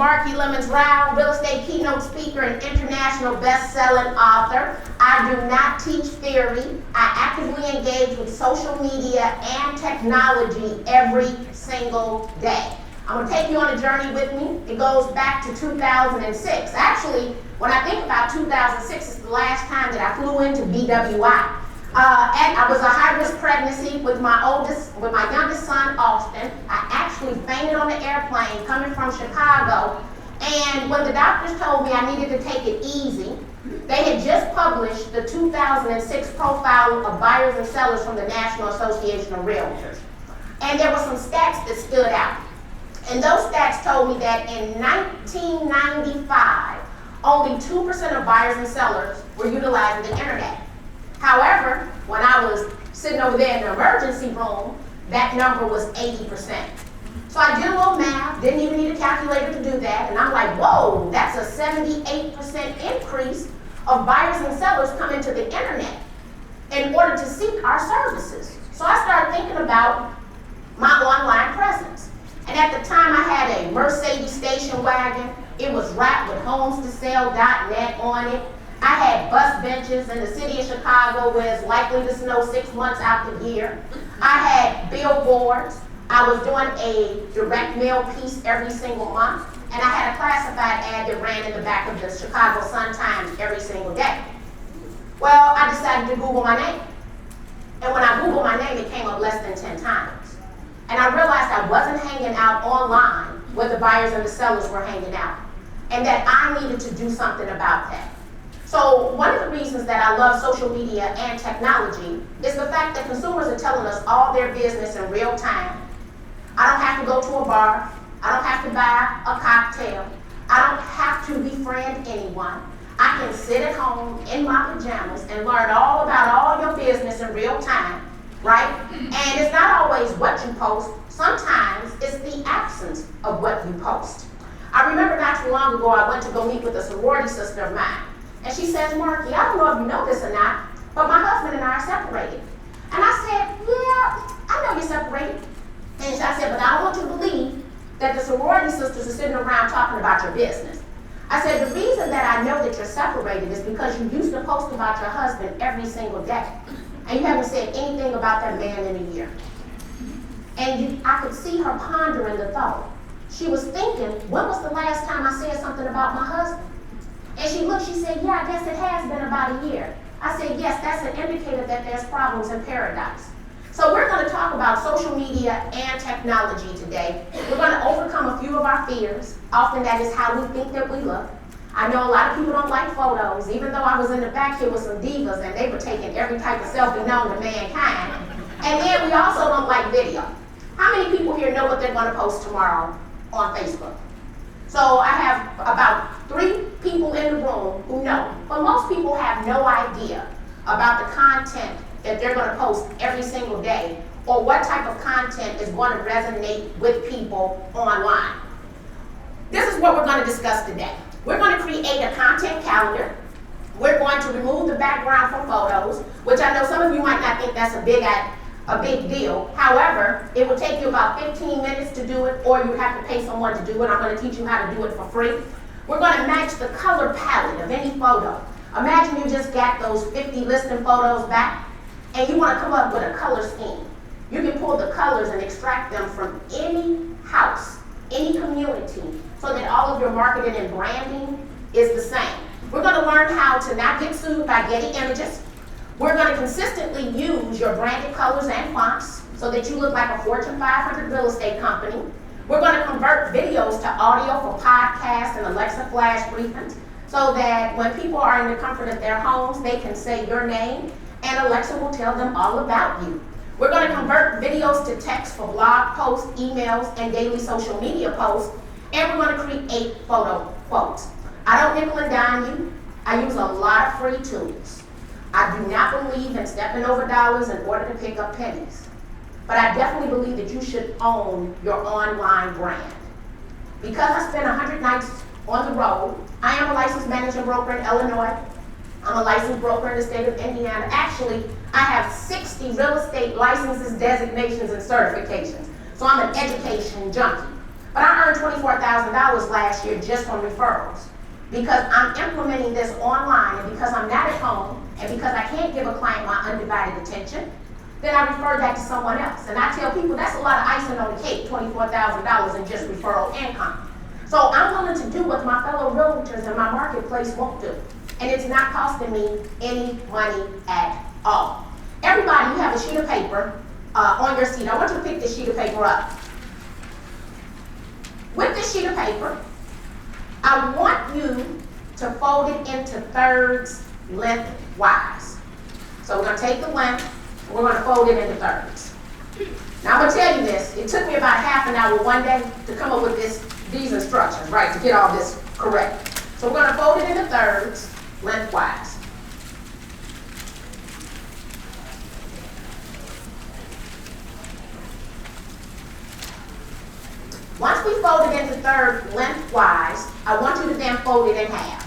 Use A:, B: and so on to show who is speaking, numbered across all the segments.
A: Marki Ryhal, real estate keynote speaker and international best-selling author. I do not teach theory. I actively engage with social media and technology every single day. I'm going to take you on a journey with me. It goes back to 2006. Actually, when I think about 2006, it's the last time that I flew into BWI. And I was a high-risk pregnancy with my youngest son, Austin. I actually fainted on the airplane coming from Chicago. And when the doctors told me I needed to take it easy, they had just published the 2006 profile of buyers and sellers from the National Association of Realtors. And there were some stats that stood out. And those stats told me that in 1995, only 2% of buyers and sellers were utilizing the internet. However, when I was sitting over there in the emergency room, that number was 80%. So I did a little math, didn't even need a calculator to do that, and I'm like, whoa, that's a 78% increase of buyers and sellers coming to the internet in order to seek our services. So I started thinking about my online presence. And at the time I had a Mercedes station wagon. It was wrapped with homestosell.net on it. I had bus benches in the city of Chicago where it's likely to snow 6 months out the year. I had billboards. I was doing a direct mail piece every single month. And I had a classified ad that ran in the back of the Chicago Sun-Times every single day. Well, I decided to Google my name. And when I Googled my name, it came up less than 10 times. And I realized I wasn't hanging out online where the buyers and the sellers were hanging out. And that I needed to do something about that. So one of the reasons that I love social media and technology is the fact that consumers are telling us all their business in real time. I don't have to go to a bar. I don't have to buy a cocktail. I don't have to befriend anyone. I can sit at home in my pajamas and learn all about all your business in real time, right? And it's not always what you post. Sometimes it's the absence of what you post. I remember not too long ago, I went to go meet with a sorority sister of mine. And she says, Marki, I don't know if you know this or not, but my husband and I are separated. And I said, yeah, I know you're separated. And I said, but I don't want you to believe that the sorority sisters are sitting around talking about your business. I said, the reason that I know that you're separated is because you used to post about your husband every single day. And you haven't said anything about that man in a year. And I could see her pondering the thought. She was thinking, when was the last time I said something about my husband? And she looked, she said, yeah, I guess it has been about a year. I said, yes, that's an indicator that there's problems in paradise. So we're going to talk about social media and technology today. We're going to overcome a few of our fears. Often that is how we think that we look. I know a lot of people don't like photos, even though I was in the back here with some divas and they were taking every type of selfie known to mankind. And then we also don't like video. How many people here know what they're going to post tomorrow on Facebook? So I have about 3 people in the room who know, but most people have no idea about the content that they're going to post every single day or what type of content is going to resonate with people online. This is what we're going to discuss today. We're going to create a content calendar. We're going to remove the background from photos, which I know some of you might not think that's a big deal. However, it will take you about 15 minutes to do it, or you have to pay someone to do it. I'm going to teach you how to do it for free. We're going to match the color palette of any photo. Imagine you just got those 50 listing photos back, and you want to come up with a color scheme. You can pull the colors and extract them from any house, any community, so that all of your marketing and branding is the same. We're going to learn how to not get sued by Getty Images. We're going to consistently use your branded colors and fonts so that you look like a Fortune 500 real estate company. We're going to convert videos to audio for podcasts and Alexa flash briefings so that when people are in the comfort of their homes, they can say your name and Alexa will tell them all about you. We're going to convert videos to text for blog posts, emails, and daily social media posts. And we're going to create photo quotes. I don't nickel and dime you. I use a lot of free tools. I do not believe in stepping over dollars in order to pick up pennies. But I definitely believe that you should own your online brand. Because I spent 100 nights on the road, I am a licensed managing broker in Illinois. I'm a licensed broker in the state of Indiana. Actually, I have 60 real estate licenses, designations, and certifications. So I'm an education junkie. But I earned $24,000 last year just from referrals because I'm implementing this online, and because I'm not at home, and because I can't give a client my undivided attention, then I refer that to someone else. And I tell people that's a lot of icing on the cake, $24,000 in just referral income. So I'm willing to do what my fellow realtors in my marketplace won't do. And it's not costing me any money at all. Everybody, you have a sheet of paper on your seat. I want you to pick this sheet of paper up. With this sheet of paper, I want you to fold it into thirds lengthwise. So we're going to take the length, and we're going to fold it into thirds. Now I'm going to tell you this, it took me about half an hour one day to come up with these instructions, right, to get all this correct. So we're going to fold it into thirds lengthwise. Once we fold it into third lengthwise, I want you to then fold it in half.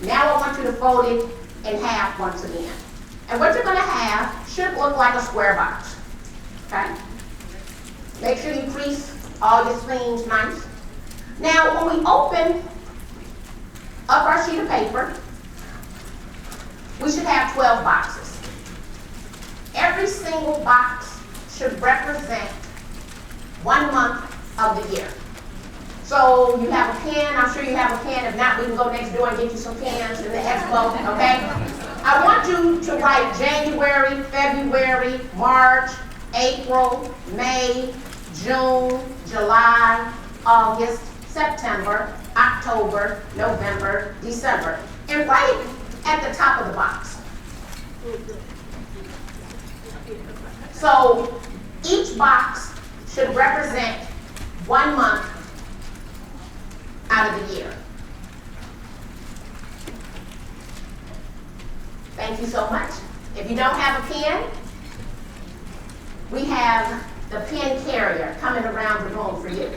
A: Now I want you to fold it in half once again. And what you're going to have should look like a square box. Okay? Make sure you crease all your seams nice. Now when we open up our sheet of paper, we should have 12 boxes. Every single box should represent 1 month of the year. So you have a pen, I'm sure you have a pen. If not, we can go next door and get you some pens in the expo, okay? I want you to write January, February, March, April, May, June, July, August, September, October, November, December. And write at the top of the box. So each box should represent 1 month out of the year. Thank you so much. If you don't have a pen, we have the pen carrier coming around the room for you.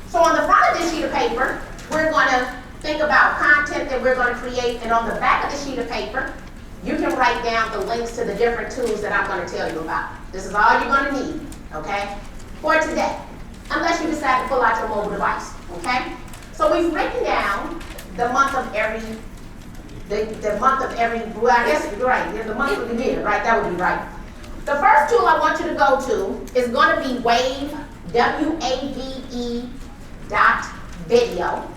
A: So on the front of this sheet of paper, we're going to think about content that we're going to create, and on the back of the sheet of paper, you can write down the links to the different tools that I'm going to tell you about. This is all you're going to need, okay, for today, unless you decide to pull out your mobile device, okay? So we've written down the month of every, well, I guess you're right, the month of the year, right? That would be right. The first tool I want you to go to is going to be Wave, WAVE .video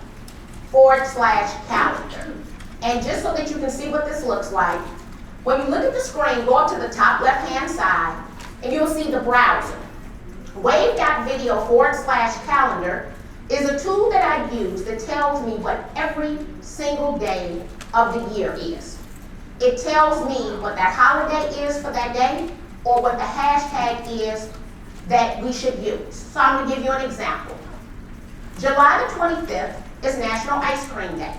A: /calendar. And just so that you can see what this looks like, when you look at the screen, go up to the top left-hand side, and you'll see the browser. Wave.video /calendar is a tool that I use that tells me what every single day of the year is. It tells me what that holiday is for that day, or what the hashtag is that we should use. So I'm going to give you an example. July the 25th is National Ice Cream Day.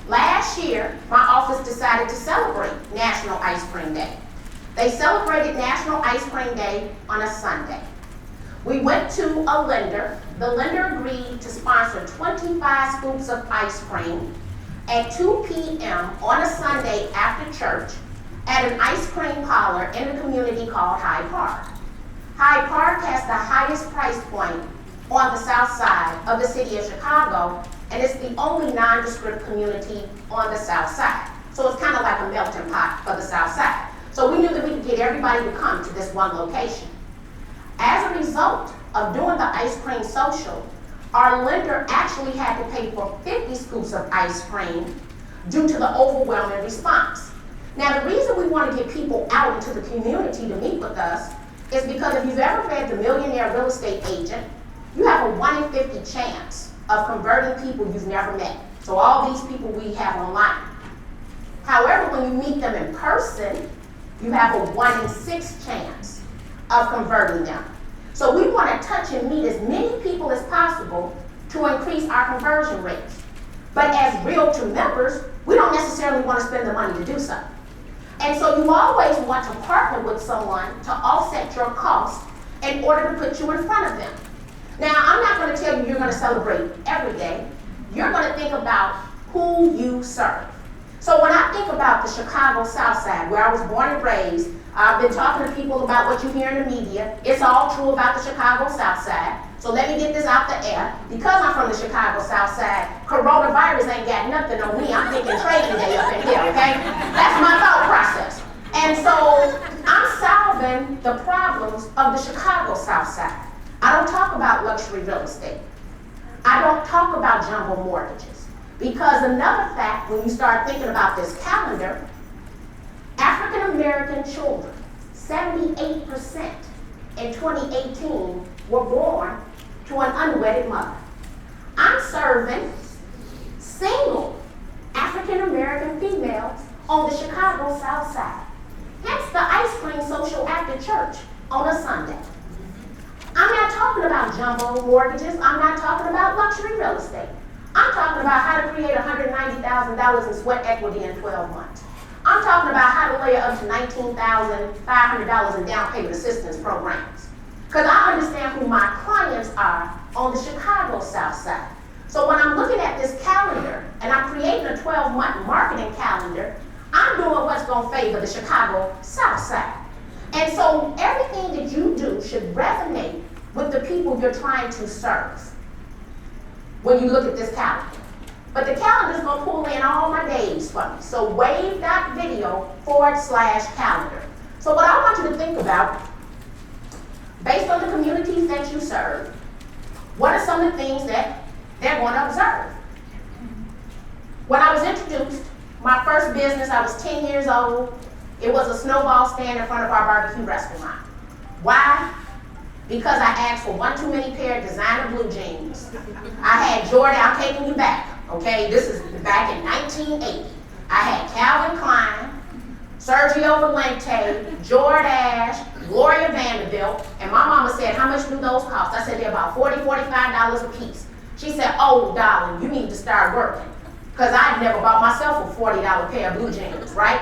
A: Last year, my office decided to celebrate National Ice Cream Day. They celebrated National Ice Cream Day on a Sunday. We went to a lender. The lender agreed to sponsor 25 scoops of ice cream at 2 p.m. on a Sunday after church at an ice cream parlor in a community called Hyde Park. Hyde Park has the highest price point on the south side of the city of Chicago, and it's the only nondescript community on the south side. So it's kind of like a melting pot for the south side. So we knew that we could get everybody to come to this one location. As a result of doing the ice cream social, our lender actually had to pay for 50 scoops of ice cream due to the overwhelming response. Now, the reason we want to get people out into the community to meet with us is because if you've ever read The Millionaire Real Estate Agent, you have a 1 in 50 chance of converting people you've never met. So all these people we have online. However, when you meet them in person, you have a 1 in 6 chance of converting them. So we want to touch and meet as many people as possible to increase our conversion rates. But as Realtor members, we don't necessarily want to spend the money to do so. And so you always want to partner with someone to offset your costs in order to put you in front of them. Now, I'm not going to tell you you're going to celebrate every day. You're going to think about who you serve. So when I think about the Chicago Southside, where I was born and raised, I've been talking to people about what you hear in the media. It's all true about the Chicago Southside. So let me get this out the air. Because I'm from the Chicago Southside, coronavirus ain't got nothing on me. I'm thinking trading day up in here, okay? That's my thought process. And so I'm solving the problems of the Chicago Southside. I don't talk about luxury real estate. I don't talk about jumbo mortgages. Because another fact, when you start thinking about this calendar, African American children, 78% in 2018 were born to an unwedded mother. I'm serving single African American females on the Chicago South Side. Hence the ice cream social after church on a Sunday. I'm not talking about jumbo mortgages. I'm not talking about luxury real estate. I'm talking about how to create $190,000 in sweat equity in 12 months. I'm talking about how to layer up to $19,500 in down payment assistance programs. Because I understand who my clients are on the Chicago South Side. So when I'm looking at this calendar and I'm creating a 12-month marketing calendar, I'm doing what's going to favor the Chicago South Side. And so everything that you do should resonate with the people you're trying to serve when you look at this calendar. But the calendar's going to pull in all my days for me. So wave.video/calendar. So what I want you to think about, based on the communities that you serve, what are some of the things that they're going to observe? When I was introduced, my first business, I was 10 years old. It was a snowball stand in front of our barbecue restaurant. Why? Because I asked for one too many pair of designer blue jeans. I had Jordan, I'm taking you back, okay? This is back in 1980. I had Calvin Klein, Sergio Valente, Jordache, Gloria Vanderbilt, and my mama said, how much do those cost? I said, they're about $40, $45 a piece. She said, oh, darling, you need to start working. Because I'd never bought myself a $40 pair of blue jeans, right?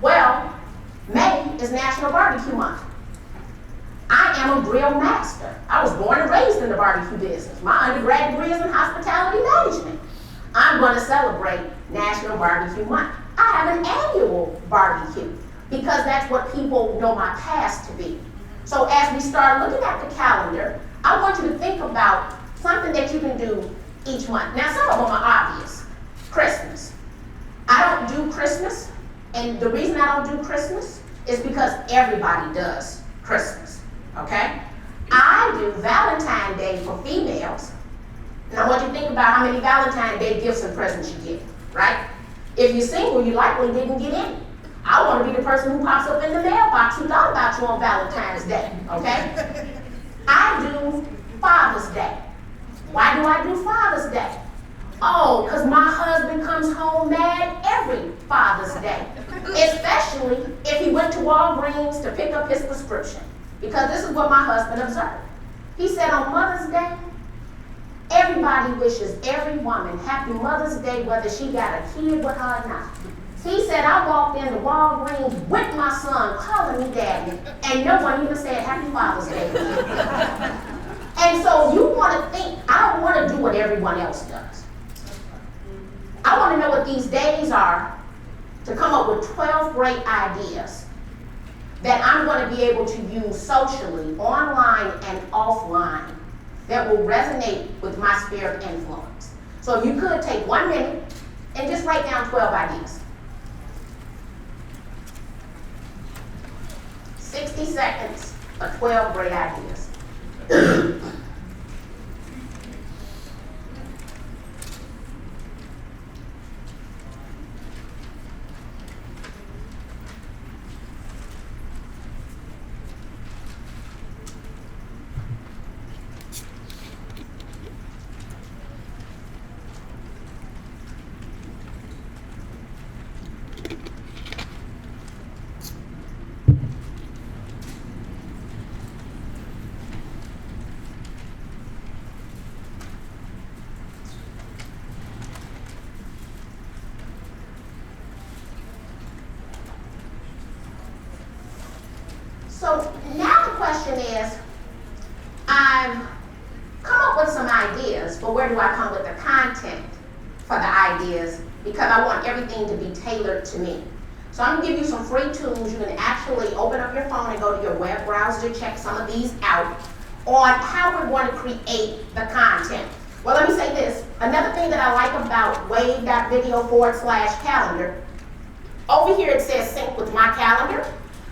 A: Well, May is National Barbecue Month. I am a grill master. I was born and raised in the barbecue business. My undergrad degree is in hospitality management. I'm going to celebrate National Barbecue Month. I have an annual barbecue because that's what people know my past to be. So as we start looking at the calendar, I want you to think about something that you can do each month. Now, some of them are obvious. Christmas. I don't do Christmas, and the reason I don't do Christmas is because everybody does Christmas, okay? I do Valentine's Day for females, and I want you to think about how many Valentine's Day gifts and presents you get, right? If you're single, you likely didn't get any. I want to be the person who pops up in the mailbox who thought about you on Valentine's Day, okay? I do Father's Day. Why do I do Father's Day? Oh, because my husband comes home mad every Father's Day, especially if he went to Walgreens to pick up his prescription. Because this is what my husband observed. He said on Mother's Day, everybody wishes every woman happy Mother's Day, whether she got a kid with her or not. He said, I walked into Walgreens with my son calling me daddy, and no one even said happy Father's Day. And so you want to think, I don't want to do what everyone else does. I want to know what these days are to come up with 12 great ideas that I'm going to be able to use socially, online and offline, that will resonate with my sphere of influence. So if you could take 1 minute and just write down 12 ideas. 60 seconds of 12 great ideas. So now the question is, I've come up with some ideas, but where do I come with the content for the ideas because I want everything to be tailored to me. So I'm gonna give you some free tools. You can actually open up your phone and go to your web browser to check some of these out on how we're going to create the content. Well, let me say this. Another thing that I like about wave.video/calendar, over here it says sync with my calendar.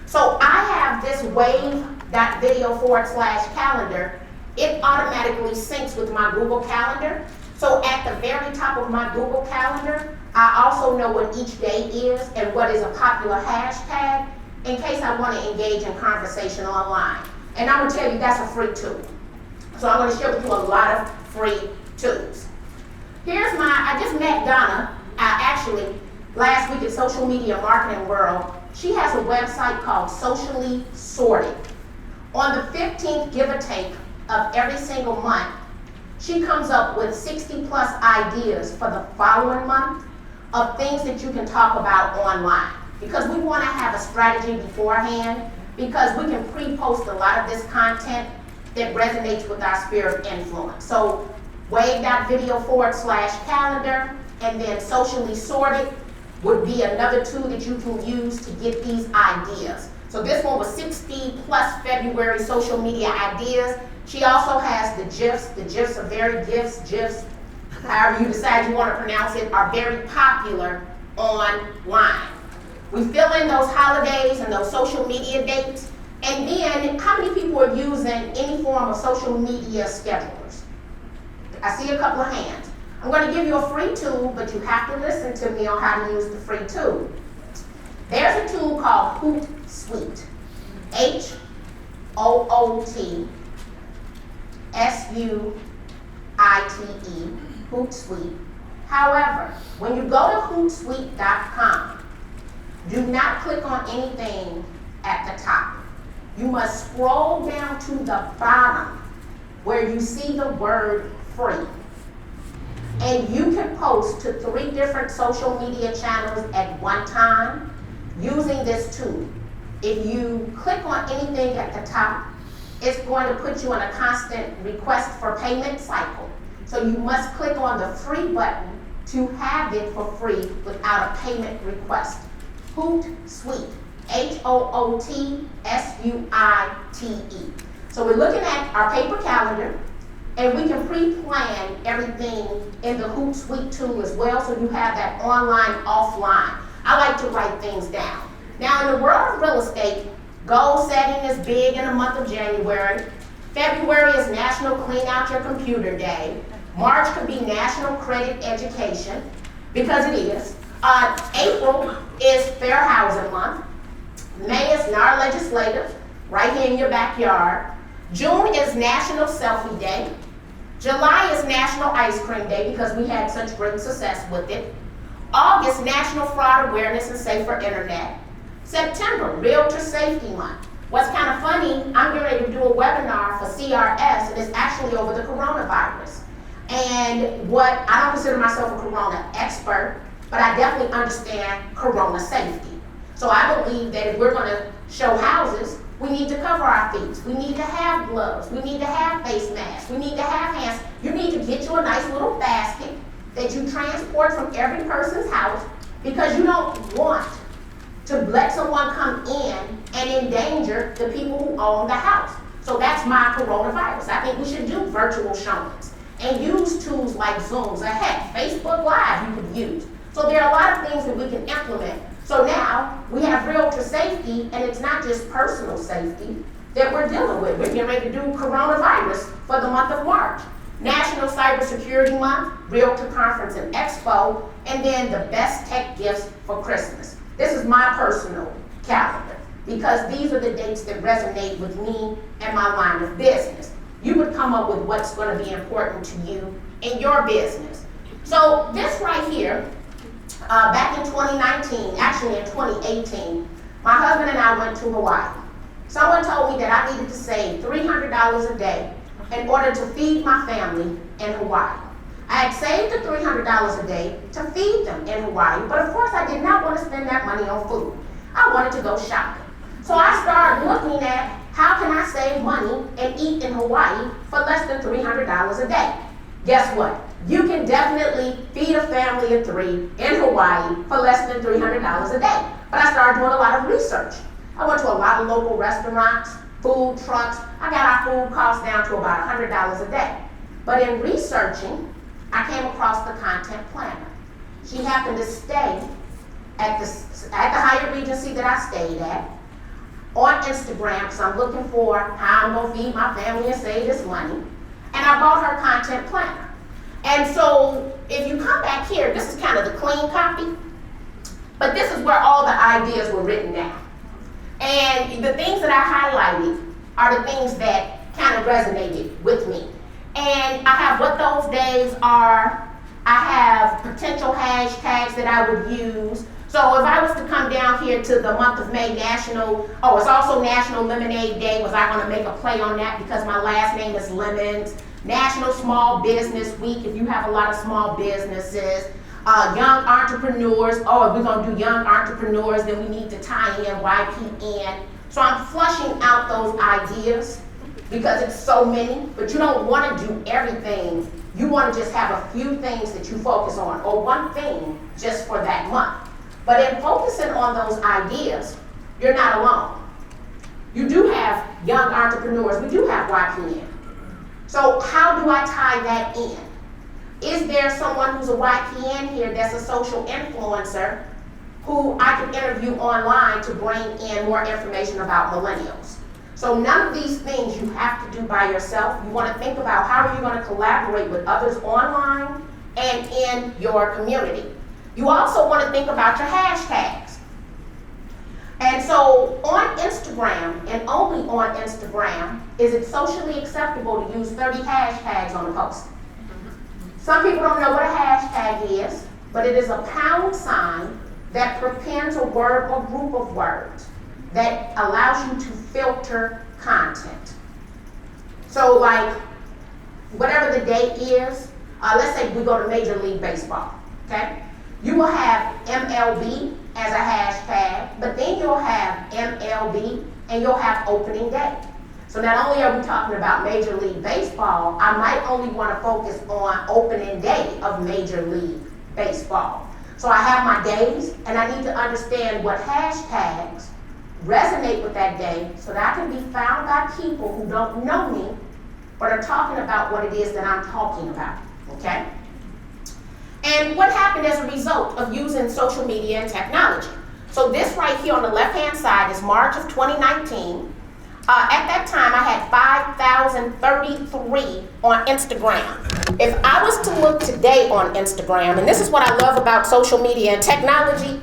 A: So I have this wave.video/calendar. It automatically syncs with my Google Calendar. So at the very top of my Google Calendar, I also know what each day is and what is a popular hashtag in case I want to engage in conversation online. And I'm going to tell you that's a free tool. So I'm going to share with you a lot of free tools. Here's I just met Donna, actually, last week at Social Media Marketing World. She has a website called Socially Sorted. On the 15th, give or take, of every single month, she comes up with 60 plus ideas for the following month of things that you can talk about online. Because we want to have a strategy beforehand, because we can pre-post a lot of this content that resonates with our sphere of influence. So wave.video/calendar, and then Socially Sorted would be another tool that you can use to get these ideas. So this one was 60 plus February social media ideas. She also has the GIFs. The GIFs are GIFs, however you decide you want to pronounce it, are very popular online. We fill in those holidays and those social media dates. And then, how many people are using any form of social media schedulers? I see a couple of hands. I'm going to give you a free tool, but you have to listen to me on how to use the free tool. There's a tool called Hootsuite. HOOTSUITE. Hootsuite. However, when you go to Hootsuite.com, do not click on anything at the top. You must scroll down to the bottom where you see the word free. And you can post to 3 different social media channels at one time using this tool. If you click on anything at the top, it's going to put you in a constant request for payment cycle. So you must click on the free button to have it for free without a payment request. Hootsuite, HOOTSUITE. So we're looking at our paper calendar, and we can pre-plan everything in the Hootsuite tool as well, so you have that online, offline. I like to write things down. Now in the world of real estate, goal setting is big in the month of January. February is National Clean Out Your Computer Day. March could be National Credit Education, because it is. April is Fair Housing Month. May is NAR Legislative, right here in your backyard. June is National Selfie Day. July is National Ice Cream Day, because we had such great success with it. August, National Fraud Awareness and Safer Internet. September, Realtor Safety Month. What's kind of funny, I'm getting ready to do a webinar for CRS, and it's actually over the coronavirus. And I don't consider myself a corona expert, but I definitely understand corona safety. So I believe that if we're going to show houses, we need to cover our feet. We need to have gloves. We need to have face masks. We need to have hands. You need to get you a nice little basket that you transport from every person's house, because you don't want to let someone come in and endanger the people who own the house. So that's my coronavirus. I think we should do virtual showings and use tools like Zooms, or heck, Facebook Live you could use. So there are a lot of things that we can implement. So now we have realtor safety, and it's not just personal safety that we're dealing with. We're getting ready to do coronavirus for the month of March. National Cybersecurity Month, Realtor Conference and Expo, and then the best tech gifts for Christmas. This is my personal calendar, because these are the dates that resonate with me and my line of business. You would come up with what's going to be important to you in your business. So this right here, back in 2019, actually in 2018, my husband and I went to Hawaii. Someone told me that I needed to save $300 a day in order to feed my family in Hawaii. I had saved the $300 a day to feed them in Hawaii, but of course I did not want to spend that money on food. I wanted to go shopping. So I started looking at how can I save money and eat in Hawaii for less than $300 a day. Guess what? you can definitely feed a family of 3 in Hawaii for less than $300 a day. But I started doing a lot of research. I went to a lot of local restaurants, food trucks. I got our food costs down to about $100 a day. But in researching, I came across the content planner. She happened to stay at the Hyatt Regency that I stayed at on Instagram, because I'm looking for how I'm gonna feed my family and save this money. And I bought her content planner. And so if you come back here, this is kind of the clean copy, but this is where all the ideas were written down. And the things that I highlighted are the things that kind of resonated with me. And I have what those days are. I have potential hashtags that I would use. So if I was to come down here to the month of May, it's also National Lemonade Day. Was I gonna make a play on that because my last name is Lemons? National Small Business Week, if you have a lot of small businesses. Young entrepreneurs, if we're gonna do young entrepreneurs, then we need to tie in YPN. So I'm flushing out those ideas because it's so many, but you don't wanna do everything. You wanna just have a few things that you focus on, or one thing just for that month. But in focusing on those ideas, you're not alone. You do have young entrepreneurs, we do have YPN. So how do I tie that in? Is there someone who's a YPN here that's a social influencer who I can interview online to bring in more information about millennials? So none of these things you have to do by yourself. You want to think about how are you going to collaborate with others online and in your community. You also want to think about your hashtags. And so on Instagram, and only on Instagram, is it socially acceptable to use 30 hashtags on a post. Some people don't know what a hashtag is, but it is a pound sign that prepends a word or group of words that allows you to filter content. So like, whatever the date is, let's say we go to Major League Baseball, okay? You will have MLB as a hashtag, but then you'll have MLB and you'll have opening day. So not only are we talking about Major League Baseball, I might only want to focus on opening day of Major League Baseball. So I have my days, and I need to understand what hashtags resonate with that day so that I can be found by people who don't know me, but are talking about what it is that I'm talking about, okay? And what happened as a result of using social media and technology? So this right here on the left-hand side is March of 2019. At that time, I had 5,033 on Instagram. If I was to look today on Instagram, and this is what I love about social media and technology,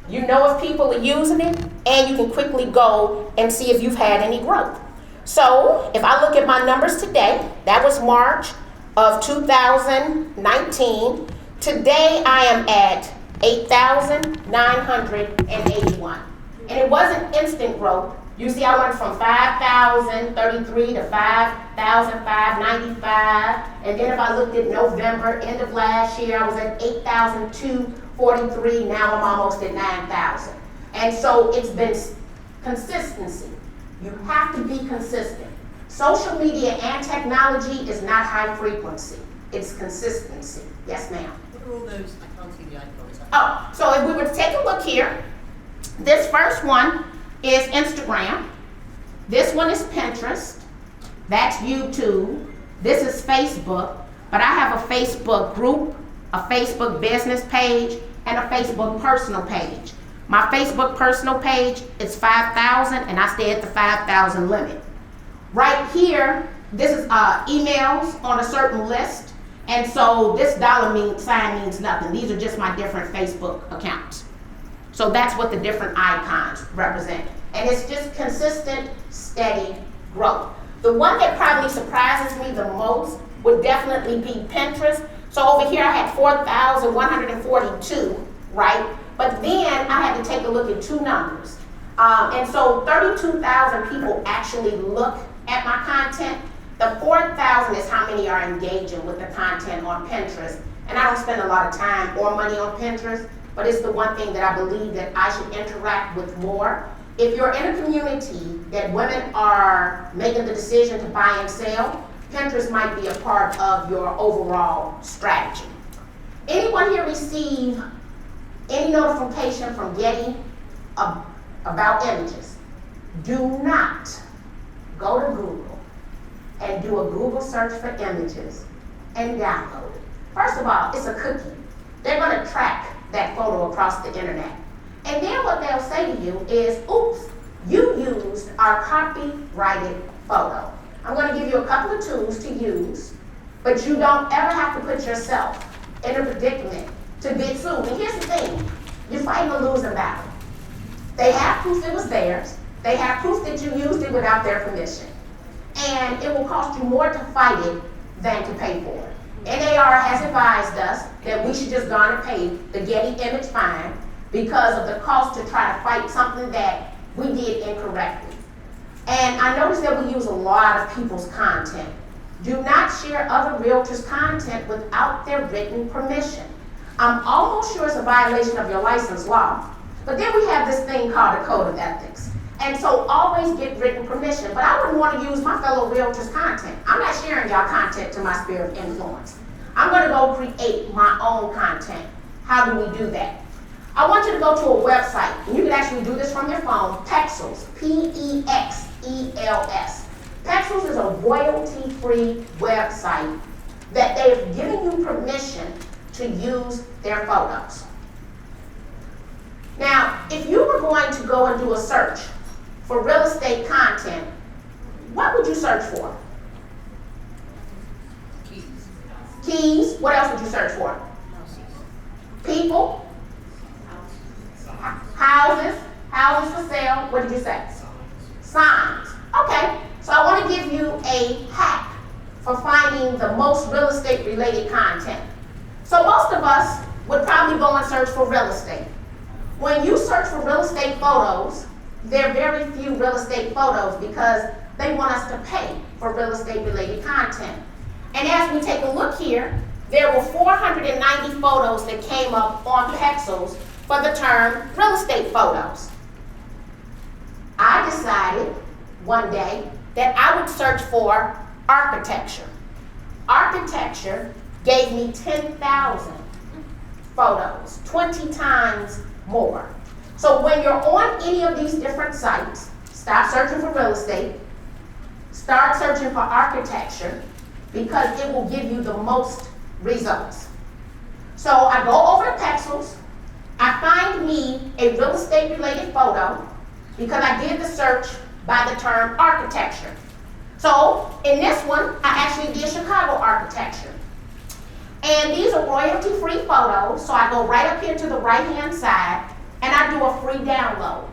A: you know if people are using it, and you can quickly go and see if you've had any growth. So if I look at my numbers today, that was March of 2019. Today I am at 8,981. And it wasn't instant growth. You see I went from 5,033 to 5,595. And then if I looked at November, end of last year, I was at 8,243. Now I'm almost at 9,000. And so it's been consistency. You have to be consistent. Social media and technology is not high frequency. It's consistency. Yes, ma'am.
B: What are all those? I can't see the icons.
A: Oh, so if we were to take a look here, this first one is Instagram. This one is Pinterest. That's YouTube. This is Facebook. But I have a Facebook group, a Facebook business page, and a Facebook personal page. My Facebook personal page is 5,000, and I stay at the 5,000 limit. Right here, this is emails on a certain list. And so this dollar sign means nothing. These are just my different Facebook accounts. So that's what the different icons represent. And it's just consistent, steady growth. The one that probably surprises me the most would definitely be Pinterest. So over here I had 4,142, right? But then I had to take a look at two numbers. And so 32,000 people actually look at my content. The 4,000 is how many are engaging with the content on Pinterest. And I don't spend a lot of time or money on Pinterest, but it's the one thing that I believe that I should interact with more. If you're in a community that women are making the decision to buy and sell, Pinterest might be a part of your overall strategy. Anyone here receive any notification from Getty about images? Do not go to Google and do a Google search for images and download it. First of all, it's a cookie. They're going to track that photo across the internet. And then what they'll say to you is, oops, you used our copyrighted photo. I'm going to give you a couple of tools to use, but you don't ever have to put yourself in a predicament to get sued. And here's the thing, you're fighting a losing battle. They have proof it was theirs. They have proof that you used it without their permission. And it will cost you more to fight it than to pay for it. NAR has advised us that we should just go on and pay the Getty image fine because of the cost to try to fight something that we did incorrectly. And I noticed that we use a lot of people's content. Do not share other realtors' content without their written permission. I'm almost sure it's a violation of your license law, but then we have this thing called a code of ethics. And so always get written permission, but I wouldn't want to use my fellow realtors' content. I'm not sharing y'all content to my sphere of influence. I'm going to go create my own content. How do we do that? I want you to go to a website, and you can actually do this from your phone, Pexels, P-E-X-E-L-S. Pexels is a royalty-free website that they've given you permission to use their photos. Now, if you were going to go and do a search for real estate content, what would you search for?
B: Keys.
A: Keys. What else would you search for?
B: Houses.
A: People. Houses. Houses for sale. What did you say? Signs. Okay. So I want to give you a hack for finding the most real estate related content. So most of us would probably go and search for real estate. When you search for real estate photos, there are very few real estate photos because they want us to pay for real estate related content. And as we take a look here, there were 490 photos that came up on Pexels for the term real estate photos. I decided one day that I would search for architecture. Architecture gave me 10,000 photos, 20 times more. So when you're on any of these different sites, stop searching for real estate, start searching for architecture because it will give you the most results. So I go over to Pexels, I find me a real estate related photo because I did the search by the term architecture. So in this one, I actually did Chicago architecture. And these are royalty-free photos, so I go right up here to the right-hand side and I do a free download.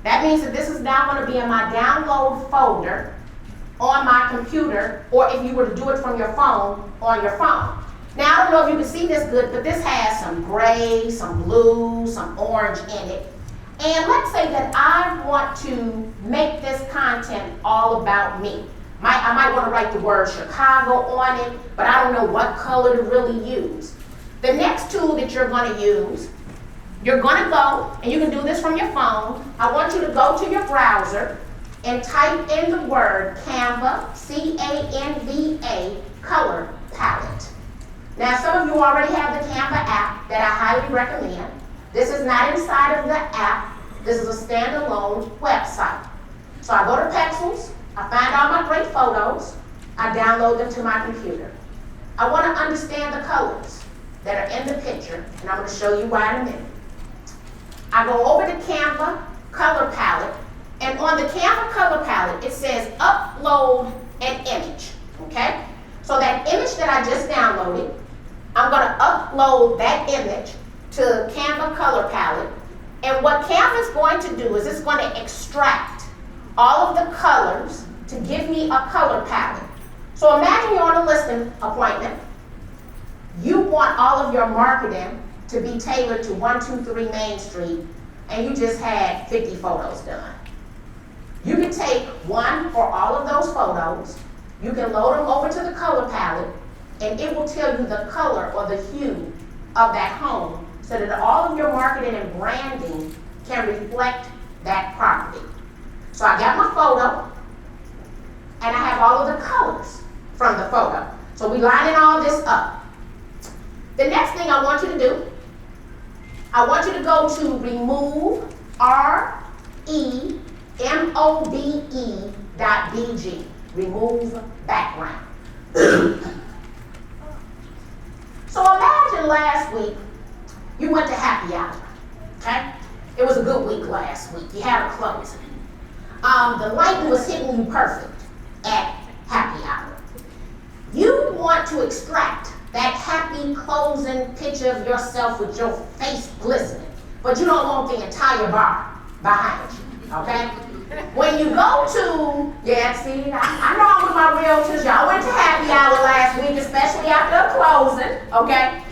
A: That means that this is now going to be in my download folder on my computer, or if you were to do it from your phone, on your phone. Now, I don't know if you can see this good, but this has some gray, some blue, some orange in it. And let's say that I want to make this content all about me. I might want to write the word Chicago on it, but I don't know what color to really use. The next tool that you're going to use, you're going to go, and you can do this from your phone. I want you to go to your browser and type in the word Canva, C-A-N-V-A, color palette. Now, some of you already have the Canva app that I highly recommend. This is not inside of the app. This is a standalone website. So I go to Pexels, I find all my great photos, I download them to my computer. I want to understand the colors that are in the picture, and I'm going to show you why in a minute. I go over to Canva color palette, and on the Canva color palette, it says upload an image, okay? So that image that I just downloaded, I'm going to upload that image to Canva color palette, and what Canva is going to do is it's going to extract all of the colors to give me a color palette. So imagine you're on a listing appointment. You want all of your marketing to be tailored to 123 Main Street, and you just had 50 photos done. You can take one or all of those photos, you can load them over to the color palette, and it will tell you the color or the hue of that home so that all of your marketing and branding can reflect that property. So I got my photo, and I have all of the colors. from the photo. So we lining all this up. The next thing I want you to do, I want you to go to remove REMOVE.bg, remove background. So imagine last week you went to happy hour, okay? It was a good week last week. You had a closing. The lighting was hitting you perfect at happy hour. You want to extract that happy closing picture of yourself with your face glistening, but you don't want the entire bar behind you, okay? When you go to, I know I'm with my realtors, y'all went to happy hour last week, especially after a closing, okay?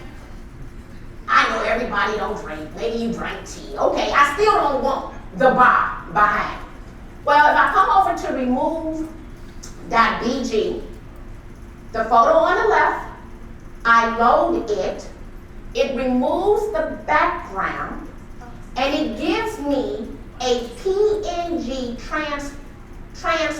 A: I know everybody don't drink, maybe you drink tea, okay? I still don't want the bar behind. Well, if I come over to remove.bg, the photo on the left, I load it, it removes the background, and it gives me a PNG transparent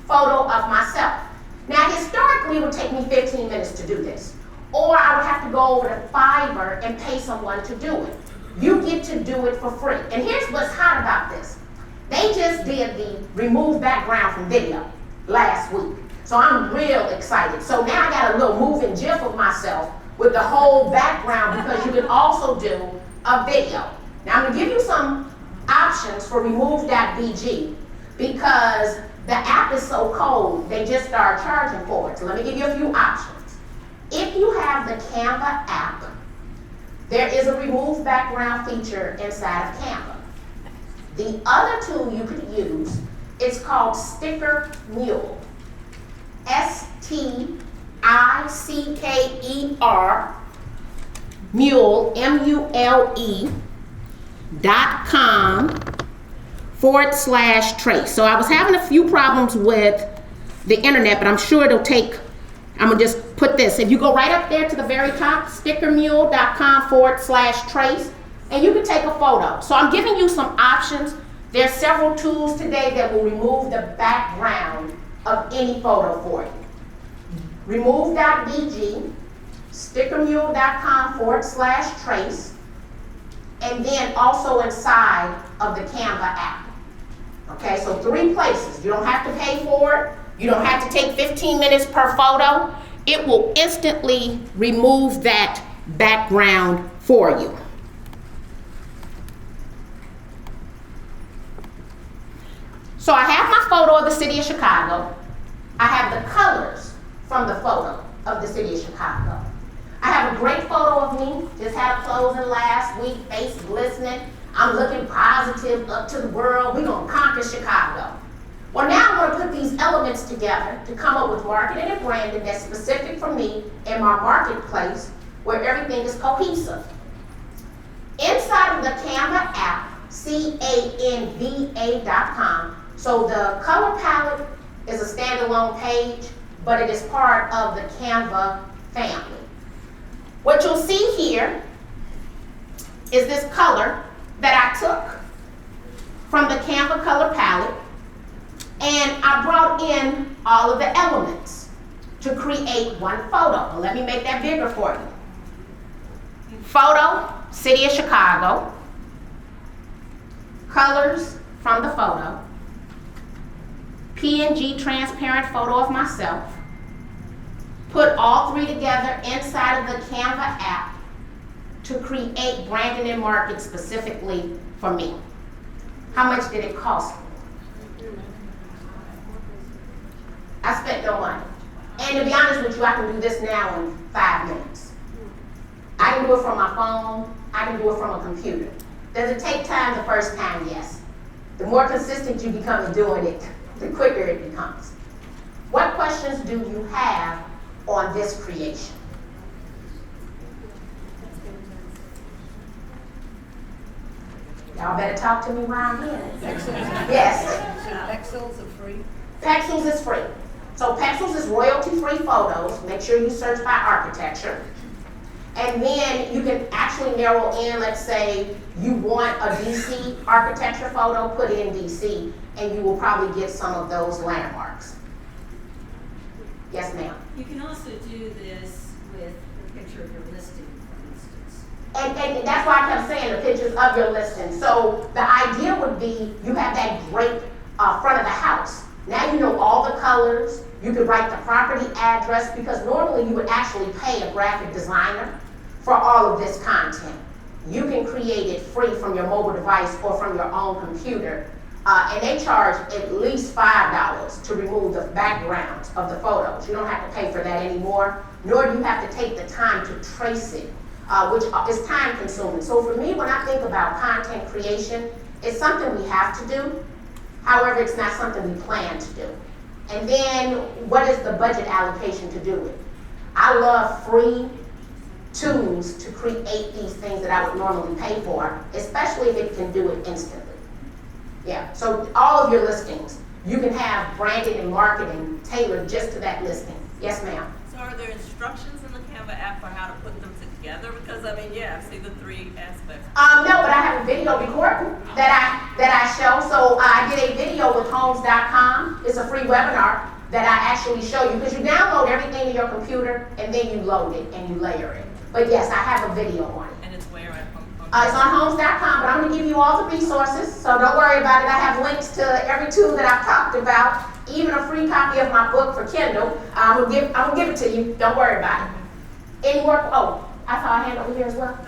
A: photo of myself. Now, historically, it would take me 15 minutes to do this, or I would have to go over to Fiverr and pay someone to do it. You get to do it for free. And here's what's hot about this. They just did the remove background from video last week. So I'm real excited. So now I got a little moving GIF of myself with the whole background because you can also do a video. Now I'm gonna give you some options for remove.bg because the app is so cold, they just started charging for it. So let me give you a few options. If you have the Canva app, there is a remove background feature inside of Canva. The other tool you could use is called Sticker Mule. STICKER Mule, MULE.com/trace. So I was having a few problems with the internet, but I'm sure it'll take, I'm gonna just put this. If you go right up there to the very top, stickermule.com/trace, and you can take a photo. So I'm giving you some options. There's several tools today that will remove the background of any photo for you. Remove.bg, stickermule.com/trace, and then also inside of the Canva app. Okay, so 3 places. You don't have to pay for it. You don't have to take 15 minutes per photo. It will instantly remove that background for you. So I have my photo of the city of Chicago. I have the colors from the photo of the city of Chicago. I have a great photo of me, just had a closing last week, face glistening. I'm looking positive, up to the world. We're gonna conquer Chicago. Well, now I'm gonna put these elements together to come up with marketing and branding that's specific for me in my marketplace where everything is cohesive. Inside of the Canva app, canva.com, so the color palette is a standalone page, but it is part of the Canva family. What you'll see here is this color that I took from the Canva color palette, and I brought in all of the elements to create one photo. Well, let me make that bigger for you. Photo, city of Chicago, colors from the photo, PNG transparent photo of myself, put all 3 together inside of the Canva app to create branding and marketing specifically for me. How much did it cost me? I spent no money. And to be honest with you, I can do this now in 5 minutes. I can do it from my phone, I can do it from a computer. Does it take time the first time? Yes. The more consistent you become in doing it, the quicker it becomes. What questions do you have on this creation? Y'all better talk to me while I'm here. Yes.
B: Pexels are free.
A: Pexels is free. So Pexels is royalty-free photos. Make sure you search by architecture. And then you can actually narrow in, let's say you want a DC architecture photo, put in DC, and you will probably get some of those landmarks. Yes, ma'am.
B: You can also do this with a picture of your listing, for instance.
A: And that's why I kept saying the pictures of your listing. So the idea would be you have that great front of the house. Now you know all the colors. You could write the property address, because normally you would actually pay a graphic designer for all of this content. You can create it free from your mobile device or from your own computer. And they charge at least $5 to remove the backgrounds of the photos. You don't have to pay for that anymore, nor do you have to take the time to trace it, which is time consuming. So for me, when I think about content creation, it's something we have to do. However, it's not something we plan to do. And then what is the budget allocation to do it? I love free tools to create these things that I would normally pay for, especially if it can do it instantly. Yeah, so all of your listings, you can have branding and marketing tailored just to that listing. Yes, ma'am.
C: So are there instructions in the Canva app for how to put them together? Because I mean, yeah, I see the 3 aspects.
A: No, but I have a video recording that I show. So I did a video with homes.com. It's a free webinar that I actually show you, because you download everything to your computer and then you load it and you layer it. But yes, I have a video on it.
C: And it's where at home?
A: It's on homes.com, but I'm going to give you all the resources, so don't worry about it. I have links to every tool that I've talked about, even a free copy of my book for Kindle. I'm going to give it to you. Don't worry about it. Any more? Oh, I saw a hand over here as well.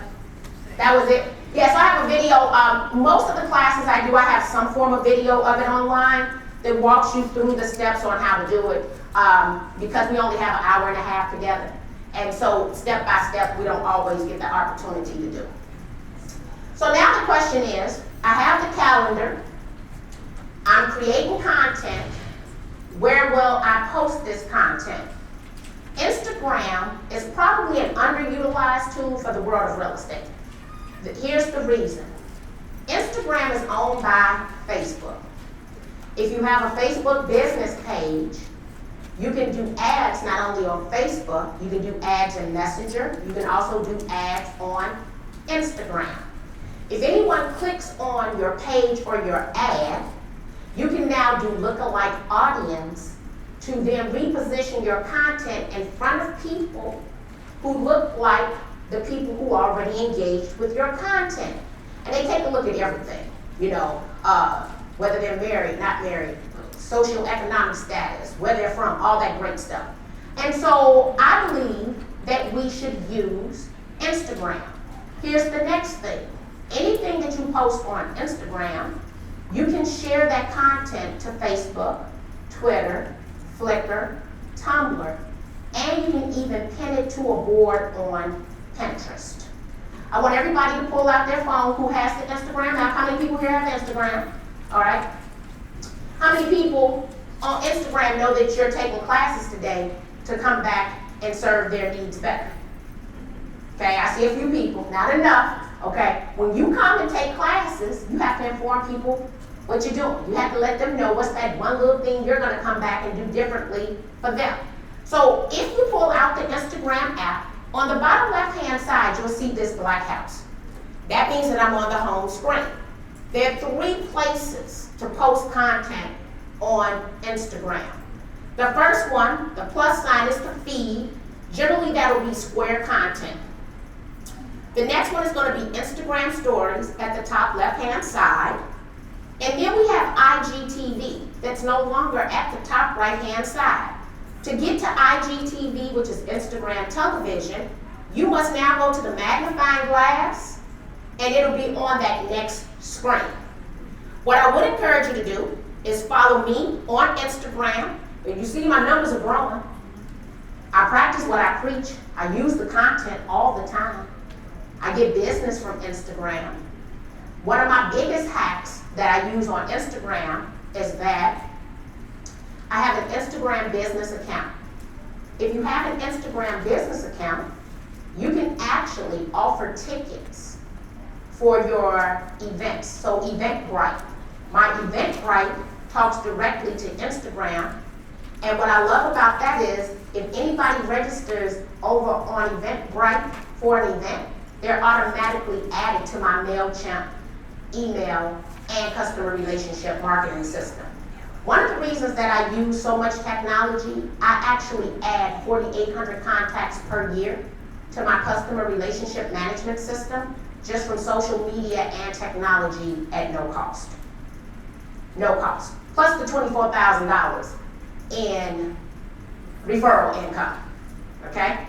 A: That was it. Yes, I have a video. Most of the classes I do, I have some form of video of it online that walks you through the steps on how to do it, because we only have an hour and a half together. And so step by step, we don't always get the opportunity to do. So now the question is, I have the calendar, I'm creating content, where will I post this content? Instagram is probably an underutilized tool for the world of real estate. Here's the reason. Instagram is owned by Facebook. If you have a Facebook business page, you can do ads not only on Facebook, you can do ads in Messenger, you can also do ads on Instagram. If anyone clicks on your page or your ad, you can now do lookalike audience to then reposition your content in front of people who look like the people who are already engaged with your content. And they take a look at everything, you know, whether they're married, not married, socioeconomic status, where they're from, all that great stuff. And so I believe that we should use Instagram. Here's the next thing. Anything that you post on Instagram, you can share that content to Facebook, Twitter, Flickr, Tumblr, and you can even pin it to a board on Pinterest. I want everybody to pull out their phone who has the Instagram app. How many people here have Instagram? All right. How many people on Instagram know that you're taking classes today to come back and serve their needs better? Okay, I see a few people, not enough. Okay, when you come and take classes, you have to inform people what you're doing. You have to let them know what's that one little thing you're going to come back and do differently for them. So if you pull out the Instagram app, on the bottom left-hand side, you'll see this black house. That means that I'm on the home screen. There are 3 places to post content on Instagram. The first one, the plus sign, is the feed. Generally, that'll be square content. The next one is going to be Instagram stories at the top left-hand side. And then we have IGTV that's no longer at the top right-hand side. To get to IGTV, which is Instagram television, you must now go to the magnifying glass and it'll be on that next screen. What I would encourage you to do is follow me on Instagram. And you see my numbers are growing. I practice what I preach. I use the content all the time. I get business from Instagram. One of my biggest hacks that I use on Instagram is that I have an Instagram business account. If you have an Instagram business account, you can actually offer tickets for your events. So Eventbrite. My Eventbrite talks directly to Instagram. And what I love about that is if anybody registers over on Eventbrite for an event, they're automatically added to my MailChimp email and customer relationship marketing system. One of the reasons that I use so much technology, I actually add 4,800 contacts per year to my customer relationship management system just from social media and technology at no cost. No cost. Plus the $24,000 in referral income, okay?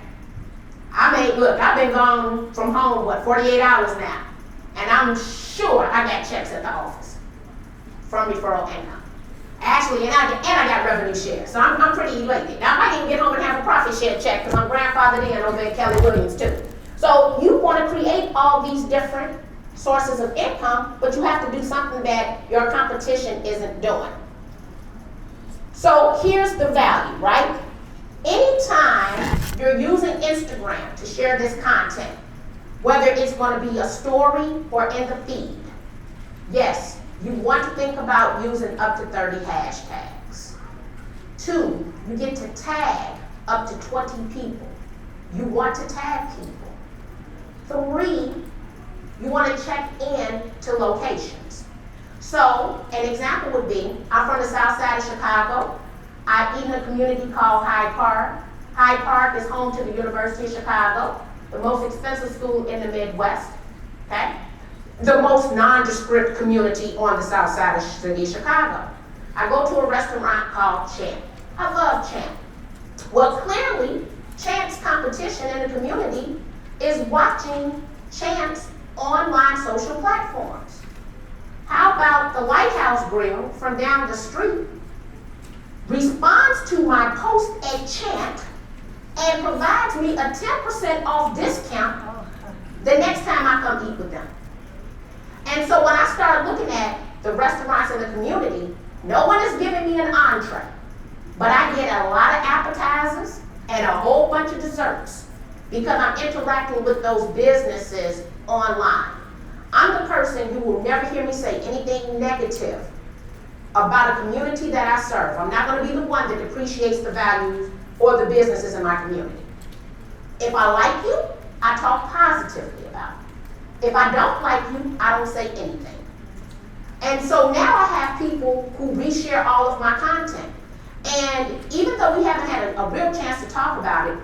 A: I've been gone from home, 48 hours now, and I'm sure I got checks at the office from referral income. Actually, and I got revenue share, so I'm pretty elated. Now, I might even get home and have a profit share check because I'm grandfathered in over at Kelly Williams too. So you want to create all these different sources of income, but you have to do something that your competition isn't doing. So here's the value, right? Anytime you're using Instagram to share this content, whether it's going to be a story or in the feed, yes, you want to think about using up to 30 hashtags. 2, you get to tag up to 20 people. You want to tag people. 3, you want to check in to locations. So an example would be, I'm from the Southside of Chicago. I eat in a community called Hyde Park. Hyde Park is home to the University of Chicago, the most expensive school in the Midwest, okay? The most nondescript community on the south side of the city of Chicago. I go to a restaurant called Champ. I love Champ. Well, clearly, Champ's competition in the community is watching Champ's online social platforms. How about the Lighthouse Grill from down the street responds to my post at Champ and provides me a 10% off discount the next time I come eat with them. And so when I started looking at the restaurants in the community, no one is giving me an entree, but I get a lot of appetizers and a whole bunch of desserts because I'm interacting with those businesses online. I'm the person who will never hear me say anything negative about a community that I serve. I'm not going to be the one that depreciates the values or the businesses in my community. If I like you, I talk positively about it. If I don't like you, I don't say anything. And so now I have people who reshare all of my content. And even though we haven't had a real chance to talk about it,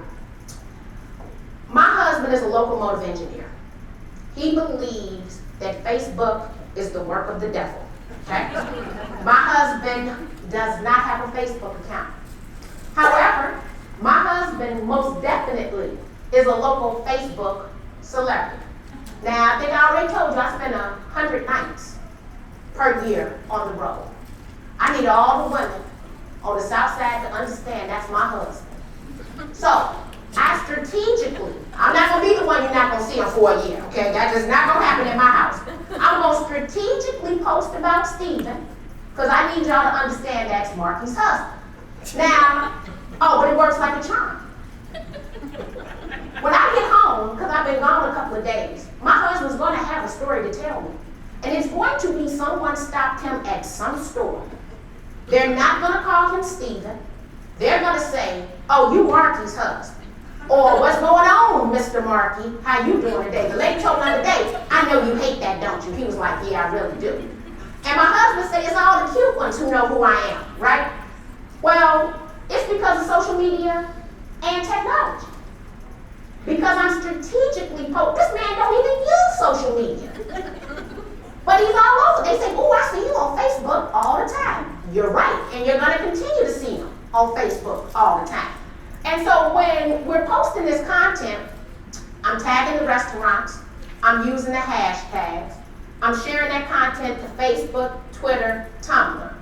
A: my husband is a locomotive engineer. He believes that Facebook is the work of the devil, okay? My husband does not have a Facebook account. However, my husband most definitely is a local Facebook celebrity. Now, I think I already told you I spend 100 nights per year on the road. I need all the women on the south side to understand that's my husband. So, I strategically, I'm not going to be the one you're not going to see him for a year, okay? That is not going to happen in my house. I'm going to strategically post about Stephen because I need y'all to understand that's Markis' husband. Now, but it works like a charm. When I get home, because I've been gone a couple of days, my husband's going to have a story to tell me. And it's going to be someone stopped him at some store. They're not going to call him Stephen. They're going to say, oh, you Markis' husband. Or what's going on, Mr. Marki? How you doing today? The lady told me the other day, I know you hate that, don't you? He was like, yeah, I really do. And my husband said, it's all the cute ones who know who I am, right? Well, it's because of social media and technology. Because I'm strategically this man don't even use social media. But he's all over. They say, oh, I see you on Facebook all the time. You're right. And you're going to continue to see him on Facebook all the time. And so when we're posting this content, I'm tagging the restaurants, I'm using the hashtags, I'm sharing that content to Facebook, Twitter, Tumblr.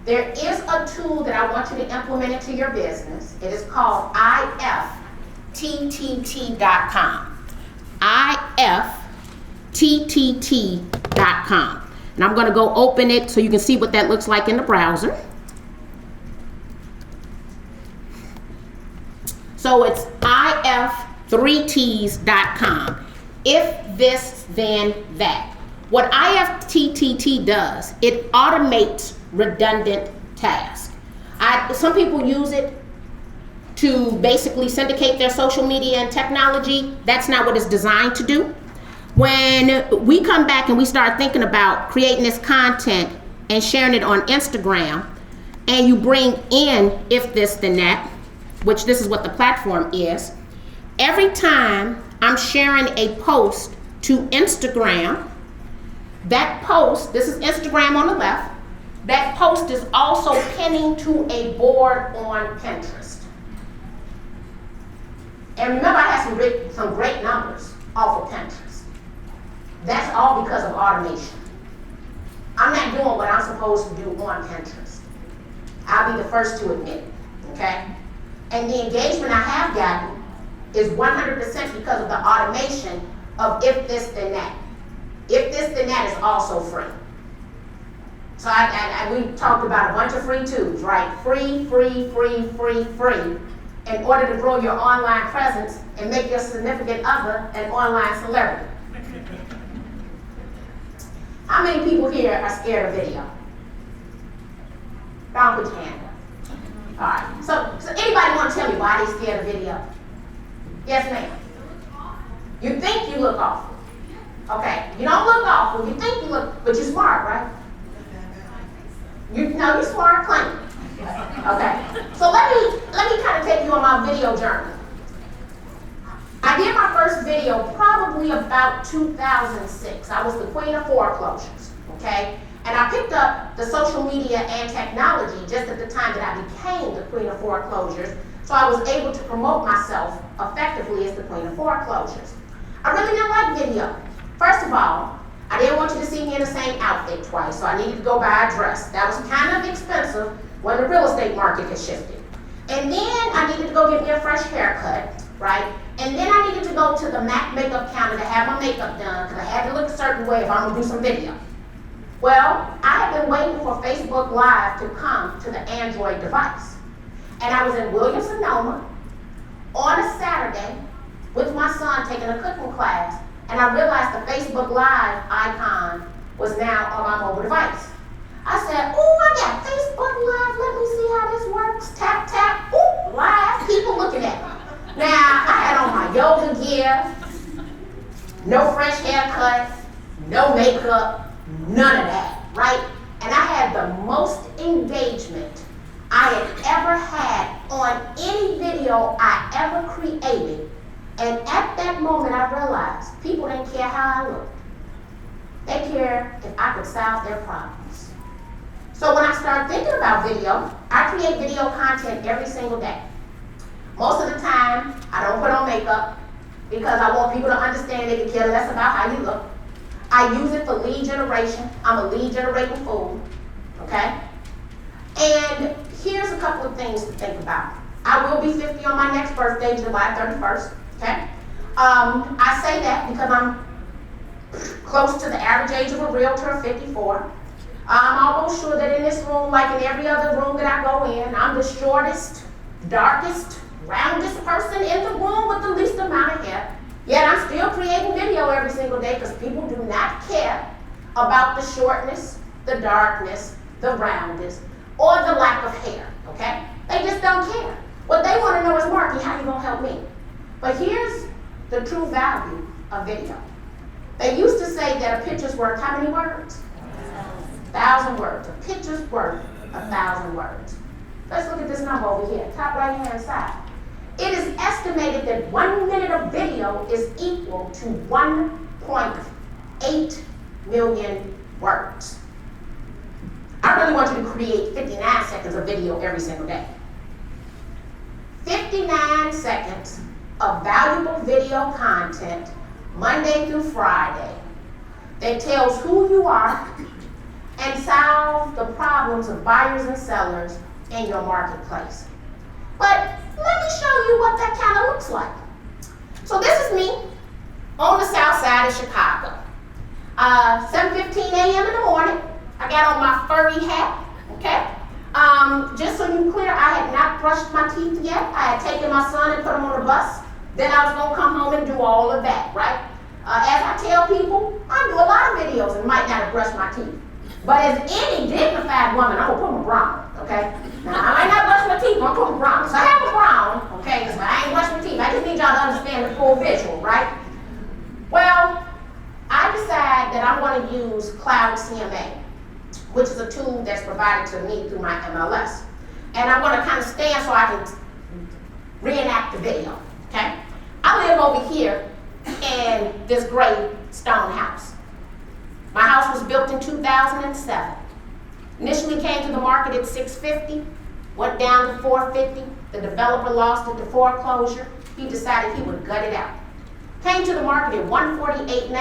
A: There is a tool that I want you to implement into your business. It is called ifttt.com. ifttt.com. And I'm going to go open it so you can see what that looks like in the browser. So it's if3ts.com. If this, then that. What IFTTT does, it automates redundant tasks. Some people use it to basically syndicate their social media and technology. That's not what it's designed to do. When we come back and we start thinking about creating this content and sharing it on Instagram, and you bring in if this then that, which this is what the platform is, every time I'm sharing a post to Instagram, that post, this is Instagram on the left, that post is also pinning to a board on Pinterest. And remember, I had some great numbers off of Pinterest. That's all because of automation. I'm not doing what I'm supposed to do on Pinterest. I'll be the first to admit it, okay? And the engagement I have gotten is 100% because of the automation of if this then that. If this then that is also free. So we talked about a bunch of free tools, right? Free, free, free, free, free, in order to grow your online presence and make your significant other an online celebrity. How many people here are scared of video? Don't put your hand up. All right. So anybody want to tell me why they scared of video? Yes, ma'am. You think you look awful. Okay. You don't look awful. You think you look, but you're smart, right? You're smart, claim. Okay. So let me kind of take you on my video journey. I did my first video probably about 2006. I was the queen of foreclosures, okay? And I picked up the social media and technology just at the time that I became the queen of foreclosures, so I was able to promote myself effectively as the queen of foreclosures. I really didn't like video. First of all, I didn't want you to see me in the same outfit twice, so I needed to go buy a dress. That was kind of expensive when the real estate market had shifted. And then I needed to go get me a fresh haircut, right? And then I needed to go to the MAC makeup counter to have my makeup done because I had to look a certain way if I'm gonna do some video. Well, I had been waiting for Facebook Live to come to the Android device. And I was in Williams-Sonoma on a Saturday with my son taking a cooking class, and I realized the Facebook Live icon was now on my mobile device. I said, ooh, I got Facebook Live, let me see how this works. Tap, tap, ooh, live, people looking at me. Now, I had on my yoga gear, no fresh haircut, no makeup, none of that, right? And I had the most engagement I had ever had on any video I ever created. And at that moment, I realized people didn't care how I looked. They cared if I could solve their problems. So when I started thinking about video, I create video content every single day. Most of the time, I don't put on makeup because I want people to understand they can care less about how you look. I use it for lead generation. I'm a lead generating fool, okay? And here's a couple of things to think about. I will be 50 on my next birthday, July 31st, okay? I say that because I'm close to the average age of a realtor of 54. I'm almost sure that in this room, like in every other room that I go in, I'm the shortest, darkest, roundest person in the room with the least amount of hair. Yet I'm still creating video every single day because people do not care about the shortness, the darkness, the roundness, or the lack of hair, okay? They just don't care. What they want to know is, Marki, how you gonna help me? But here's the true value of video. They used to say that a picture's worth how many words? 1,000 words. A picture's worth 1,000 words. Let's look at this number over here, top right-hand side. It is estimated that 1 minute of video is equal to 1.8 million words. I really want you to create 59 seconds of video every single day. 59 seconds of valuable video content, Monday through Friday, that tells who you are and solves the problems of buyers and sellers in your marketplace. But let me show you what that kind of looks like. So this is me on the Southside of Chicago. 7:15 a.m. in the morning. I got on my furry hat, okay? Just so you're clear, I had not brushed my teeth yet. I had taken my son and put him on the bus. Then I was gonna come home and do all of that, right? As I tell people, I do a lot of videos and might not have brushed my teeth. But as any dignified woman, I'm gonna put my bra on, okay? Now, I might not brush my teeth, but I'm gonna put my bra on. So I have a bra on, okay? So I ain't brushed my teeth. I just need y'all to understand the full visual, right? Well, I decide that I'm gonna use Cloud CMA, which is a tool that's provided to me through my MLS. And I'm gonna kind of stand so I can reenact the video, okay? I live over here in this gray stone house. My house was built in 2007. Initially came to the market at $650, went down to $450. The developer lost it to foreclosure. He decided he would gut it out. Came to the market at $148.9.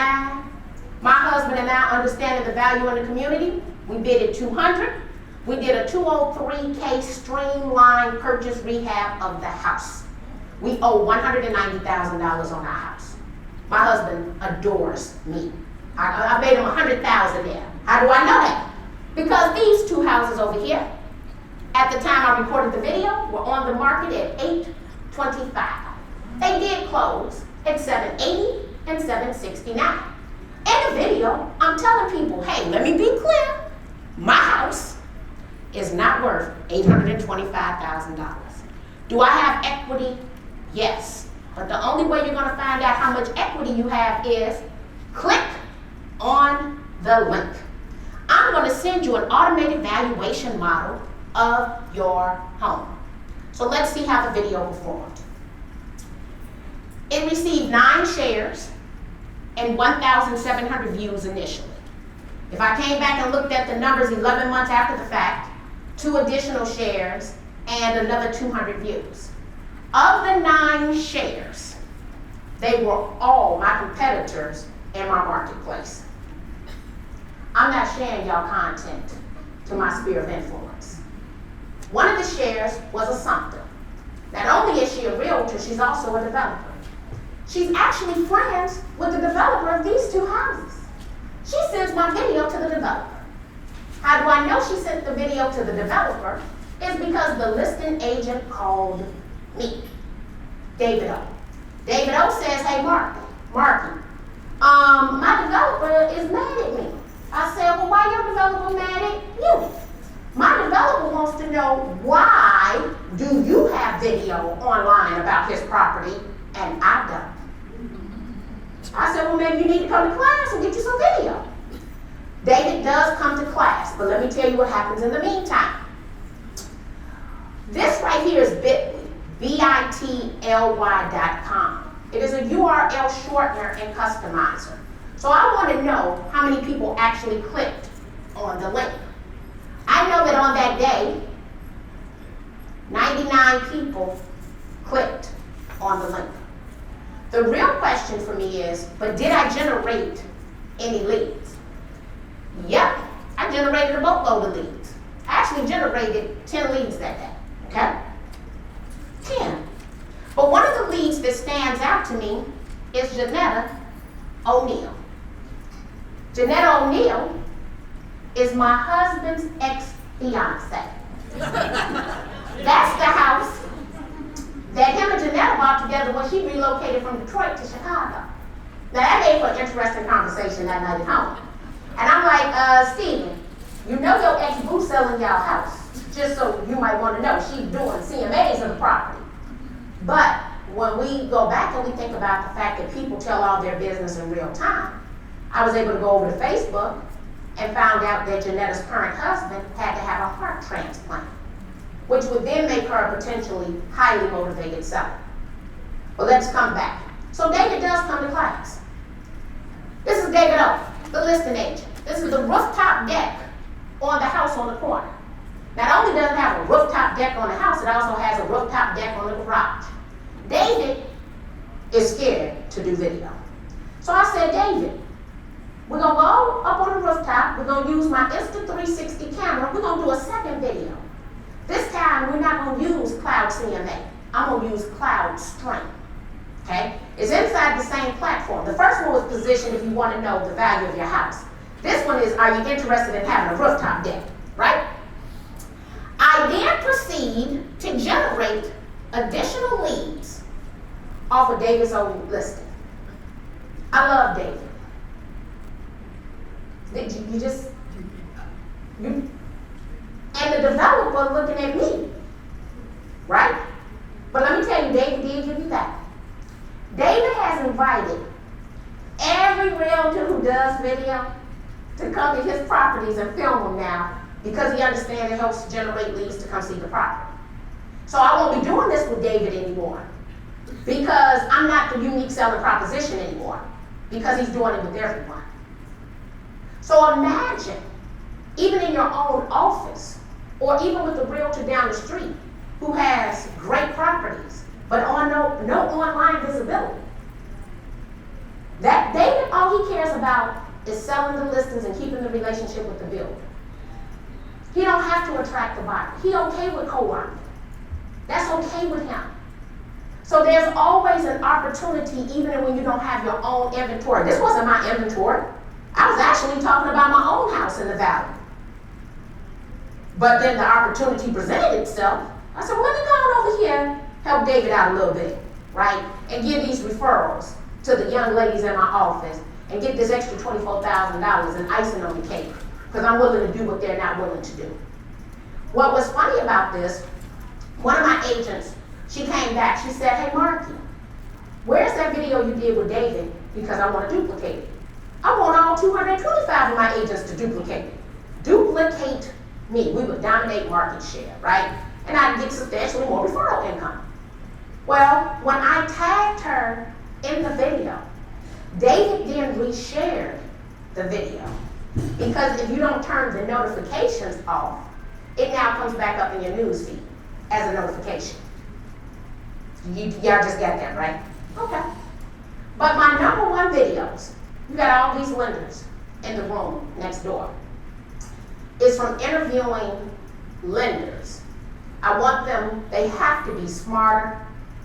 A: My husband and I, understanding the value in the community, we bid at $200. We did a 203K streamlined purchase rehab of the house. We owe $190,000 on our house. My husband adores me. I made him $100,000 there. How do I know that? Because these two houses over here, at the time I recorded the video, were on the market at $825. They did close at $780 and $769. In the video, I'm telling people, hey, let me be clear. My house is not worth $825,000. Do I have equity? Yes. But the only way you're going to find out how much equity you have is click on the link. I'm going to send you an automated valuation model of your home. So let's see how the video performed. It received 9 shares and 1,700 views initially. If I came back and looked at the numbers 11 months after the fact, 2 additional shares and another 200 views. Of the 9 shares, they were all my competitors in my marketplace. I'm not sharing y'all content to my sphere of influence. One of the shares was a Sumpter. Not only is she a realtor, she's also a developer. She's actually friends with the developer of these 2 houses. She sends my video to the developer. How do I know she sent the video to the developer? It's because the listing agent called me, David O. David O says, hey, Marki, my developer is mad at me. I said, well, why your developer mad at you? My developer wants to know, why do you have video online about his property and I don't? I said, well, maybe you need to come to class and get you some video. David does come to class, but let me tell you what happens in the meantime. This right here is Bitly, bitly.com. It is a URL shortener and customizer. So I want to know how many people actually clicked on the link. I know that on that day, 99 people clicked on the link. The real question for me is, but did I generate any leads? Yep, I generated a boatload of leads. I actually generated 10 leads that day, okay? 10. But one of the leads that stands out to me is Janetta O'Neill. Janetta O'Neill is my husband's ex-fiance. That's the house that him and Janetta bought together when she relocated from Detroit to Chicago. Now that made for an interesting conversation that night at home. And I'm like, Stephen, you know your ex-boo selling y'all house. Just so you might want to know, she's doing CMAs of the property. But when we go back and we think about the fact that people tell all their business in real time, I was able to go over to Facebook and found out that Janetta's current husband had to have a heart transplant, which would then make her a potentially highly motivated seller. But let's come back. So David does come to class. This is David O, the listing agent. This is the rooftop deck on the house on the corner. Not only does it have a rooftop deck on the house, it also has a rooftop deck on the garage. David is scared to do video. So I said, David, we're gonna go up on the rooftop, we're gonna use my Insta360 camera, we're gonna do a second video. This time, we're not gonna use Cloud CMA. I'm gonna use Cloud Stream, okay? It's inside the same platform. The first one was positioned if you wanna know the value of your house. This one is, are you interested in having a rooftop deck, right? I then proceed to generate additional leads off of David's old listing. I love David. And the developer looking at me, right? But let me tell you, David did give me that. David has invited every realtor who does video to come to his property properties and film them now because he understands it helps generate leads to come see the property. So I won't be doing this with David anymore because I'm not the unique selling proposition anymore because he's doing it with everyone. So imagine, even in your own office or even with the realtor down the street who has great properties but on no online visibility. That David, all he cares about is selling the listings and keeping the relationship with the builder. He don't have to attract the buyer. He okay with co-working. That's okay with him. So there's always an opportunity even when you don't have your own inventory. This wasn't my inventory. I was actually talking about my own house in the valley. But then the opportunity presented itself. I said, well, let me go on over here, help David out a little bit, right? And give these referrals to the young ladies in my office and get this extra $24,000 and icing on the cake because I'm willing to do what they're not willing to do. What was funny about this, one of my agents, she came back, she said, hey Marki, where's that video you did with David? Because I want to duplicate it. I want all 225 of my agents to duplicate it. Duplicate me. We would dominate market share, right? And I'd get substantially more referral income. Well, when I tagged her in the video, David then reshared the video because if you don't turn the notifications off, it now comes back up in your news feed as a notification. Y'all just got that, right? Okay. But my number one videos, you got all these lenders in the room next door, is from interviewing lenders. I want them, they have to be smarter,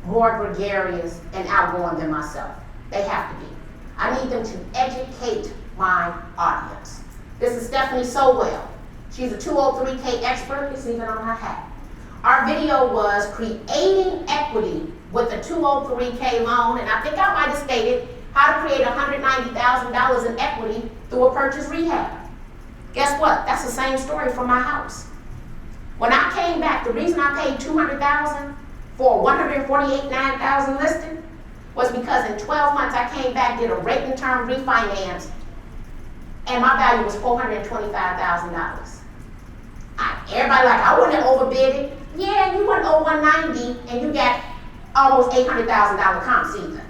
A: more gregarious, and outgoing than myself. They have to be. I need them to educate my audience. This is Stephanie Sowell. She's a 203K expert. It's even on her hat. Our video was creating equity with a 203K loan, and I think I might have stated how to create $190,000 in equity through a purchase rehab. Guess what? That's the same story for my house. When I came back, the reason I paid $200,000 for 148,900 listed was because in 12 months I came back, did a rate and term refinance, and my value was $425,000. Everybody like, I wouldn't have overbid it. Yeah, you went over 190 and you got almost $800,000 comps either.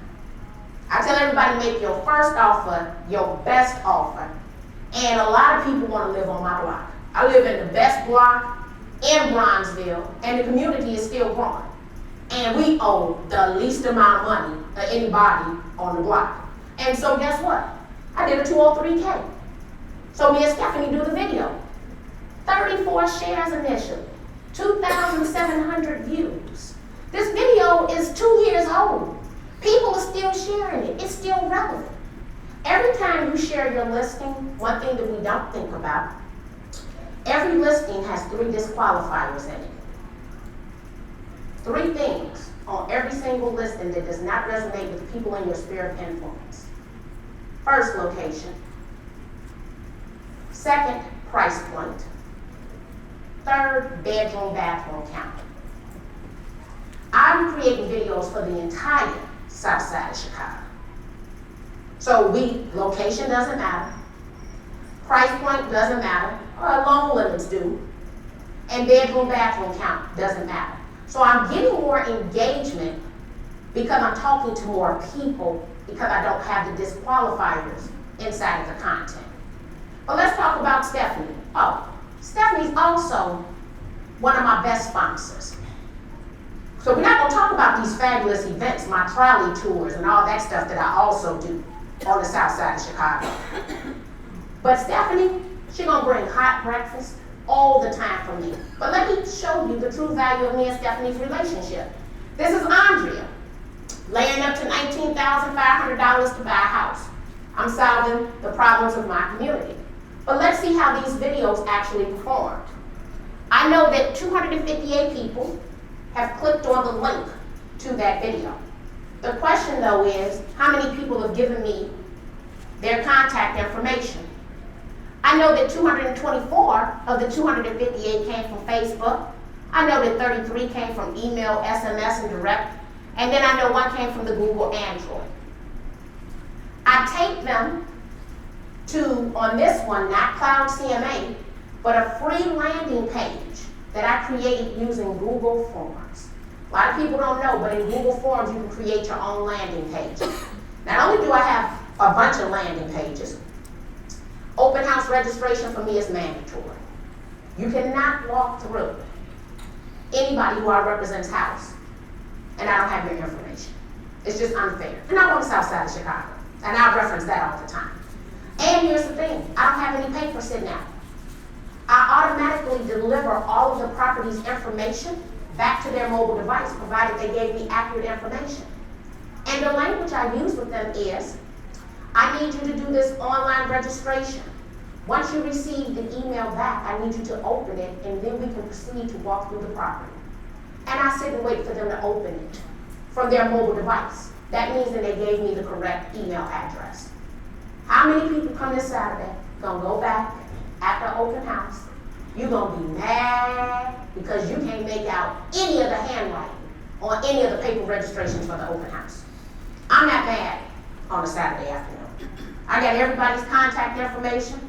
A: I tell everybody, make your first offer your best offer. And a lot of people want to live on my block. I live in the best block in Bronzeville, and the community is still growing. And we owe the least amount of money of anybody on the block. And so guess what? I did a 203K. So me and Stephanie do the video. 34 shares initially, 2,700 views. This video is 2 years old. People are still sharing it. It's still relevant. Every time you share your listing, one thing that we don't think about, every listing has 3 disqualifiers in it. 3 things on every single listing that does not resonate with the people in your sphere of influence. First, location. Second, price point. Third, bedroom, bathroom count. I'm creating videos for the entire Southside of Chicago. So location doesn't matter, price point doesn't matter, loan limits do, and bedroom, bathroom count doesn't matter. So I'm getting more engagement because I'm talking to more people because I don't have the disqualifiers inside of the content. But let's talk about Stephanie. Stephanie's also one of my best sponsors. So we're not going to talk about these fabulous events, my trolley tours and all that stuff that I also do on the south side of Chicago. But Stephanie, she's going to bring hot breakfast all the time for me. But let me show you the true value of me and Stephanie's relationship. This is Andrea, laying up to $19,500 to buy a house. I'm solving the problems of my community. But let's see how these videos actually performed. I know that 258 people have clicked on the link to that video. The question though is, how many people have given me their contact information? I know that 224 of the 258 came from Facebook. I know that 33 came from email, SMS, and direct. And then I know 1 came from the Google Android. I take them to, on this one, not Cloud CMA, but a free landing page that I created using Google Forms. A lot of people don't know, but in Google Forms, you can create your own landing page. Not only do I have a bunch of landing pages, open house registration for me is mandatory. You cannot walk through anybody who I represent's house and I don't have their information. It's just unfair. And I'm on the south side of Chicago, and I reference that all the time. And here's the thing, I don't have any paper sitting out. I automatically deliver all of the property's information back to their mobile device, provided they gave me accurate information. And the language I use with them is, I need you to do this online registration. Once you receive the email back, I need you to open it, and then we can proceed to walk through the property. And I sit and wait for them to open it from their mobile device. That means that they gave me the correct email address. How many people come this Saturday, gonna go back after open house? You're gonna be mad because you can't make out any of the handwriting on any of the paper registrations for the open house. I'm not mad on a Saturday afternoon. I got everybody's contact information.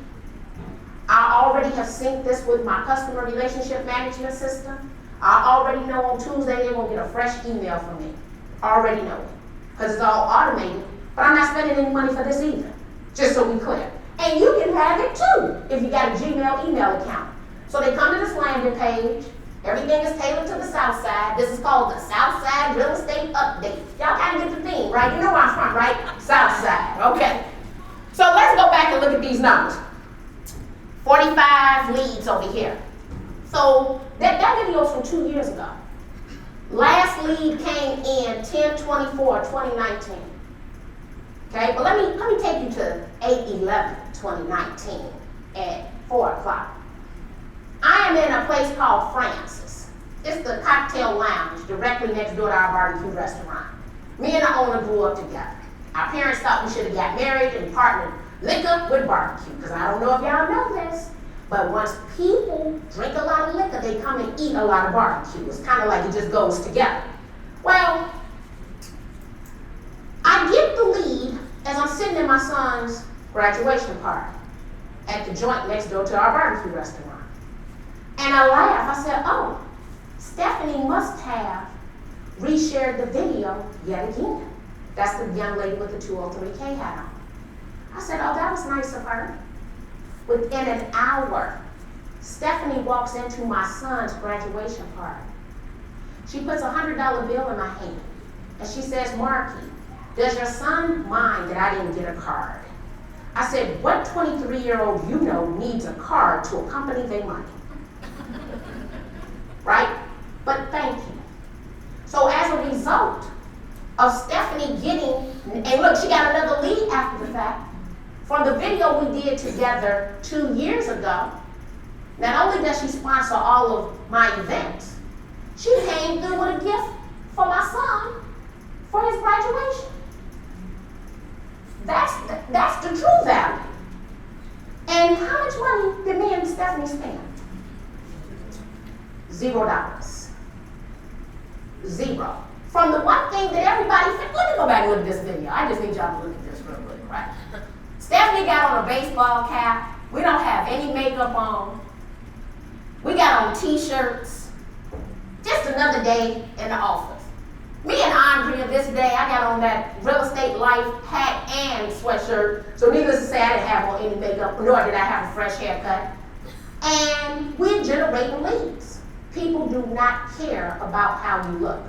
A: I already have synced this with my customer relationship management system. I already know on Tuesday they're gonna get a fresh email from me. I already know it, because it's all automated, but I'm not spending any money for this either, just so we clear. And you can have it too, if you got a Gmail email account. So they come to this landing page, everything is tailored to the South Side. This is called the Southside Real Estate Update. Y'all kind of get the theme, right? You know where I'm from, right? South Side, okay. So let's go back and look at these numbers. 45 leads over here. So that video is from 2 years ago. Last lead came in 10/24/2019. Okay, but let me take you to 8/11/2019 at 4 o'clock. I am in a place called Francis. It's the cocktail lounge directly next door to our barbecue restaurant. Me and the owner grew up together. Our parents thought we should have got married and partnered liquor with barbecue, because I don't know if y'all know this, but once people drink a lot of liquor, they come and eat a lot of barbecue. It's kind of like it just goes together. Well, I get the lead as I'm sitting in my son's graduation party at the joint next door to our barbecue restaurant. And I laugh. I said, oh, Stephanie must have reshared the video yet again. That's the young lady with the 203K hat on. I said, oh, that was nice of her. Within an hour, Stephanie walks into my son's graduation party. She puts a $100 bill in my hand, and she says, Marki, does your son mind that I didn't get a card? I said, what 23-year-old you know needs a card to accompany their money? Right? But thank you. So as a result of Stephanie getting, and look, she got another lead after the fact, from the video we did together 2 years ago. Not only does she sponsor all of my events, she came through with a gift for my son for his graduation. That's the true value. And how much money did me and Stephanie spend? $0. Zero. From the one thing that everybody said, let me go back and look at this video. I just need y'all to look at this real quick, right? Stephanie got on a baseball cap. We don't have any makeup on. We got on t-shirts. Just another day in the office. Me and Andrea this day, I got on that real estate life hat and sweatshirt. So needless to say, I didn't have on any makeup, nor did I have a fresh haircut. And we're generating leads. People do not care about how you look.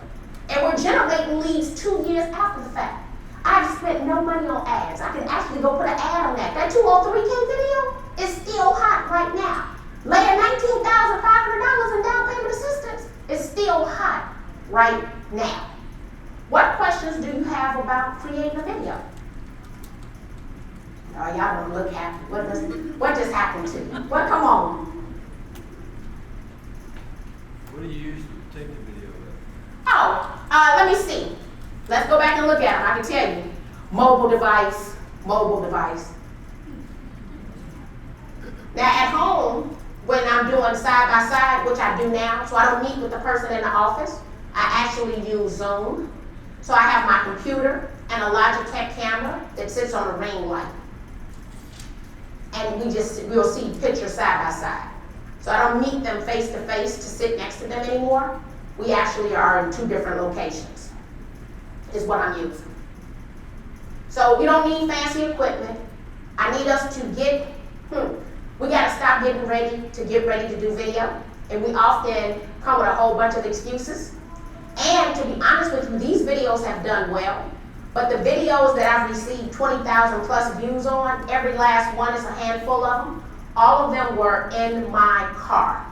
A: And we're generating leads 2 years after the fact. I've spent no money on ads. I can actually go put an ad on that. That 203K video is still hot right now. Laying $19,500 in down payment assistance is still hot right now. What questions do you have about creating a video? Oh, y'all don't look happy. What just happened to you? Well, come on.
D: What do you use to take the video with?
A: Oh, let me see. Let's go back and look at them. I can tell you. Mobile device. Now at home, when I'm doing side by side, which I do now, so I don't meet with the person in the office, I actually use Zoom. So I have my computer and a Logitech camera that sits on a ring light. and we'll see pictures side by side. So I don't meet them face to face to sit next to them anymore. We actually are in 2 different locations, is what I'm using. So we don't need fancy equipment. I need us to we gotta stop getting ready to do video. And we often come with a whole bunch of excuses. And to be honest with you, these videos have done well. But the videos that I've received 20,000 plus views on, every last one is a handful of them. All of them were in my car.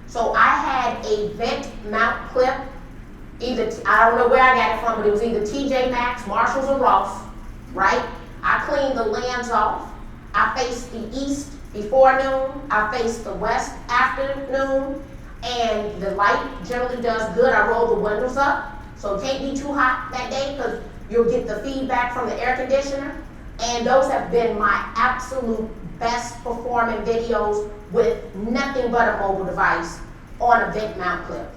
A: So I had a vent mount clip, I don't know where I got it from, but it was either TJ Maxx, Marshalls, or Ross, right? I cleaned the lens off. I faced the east before noon. I faced the west after noon. And the light generally does good. I roll the windows up, so it can't be too hot that day because you'll get the feedback from the air conditioner. And those have been my absolute best performing videos with nothing but a mobile device on a vent mount clip.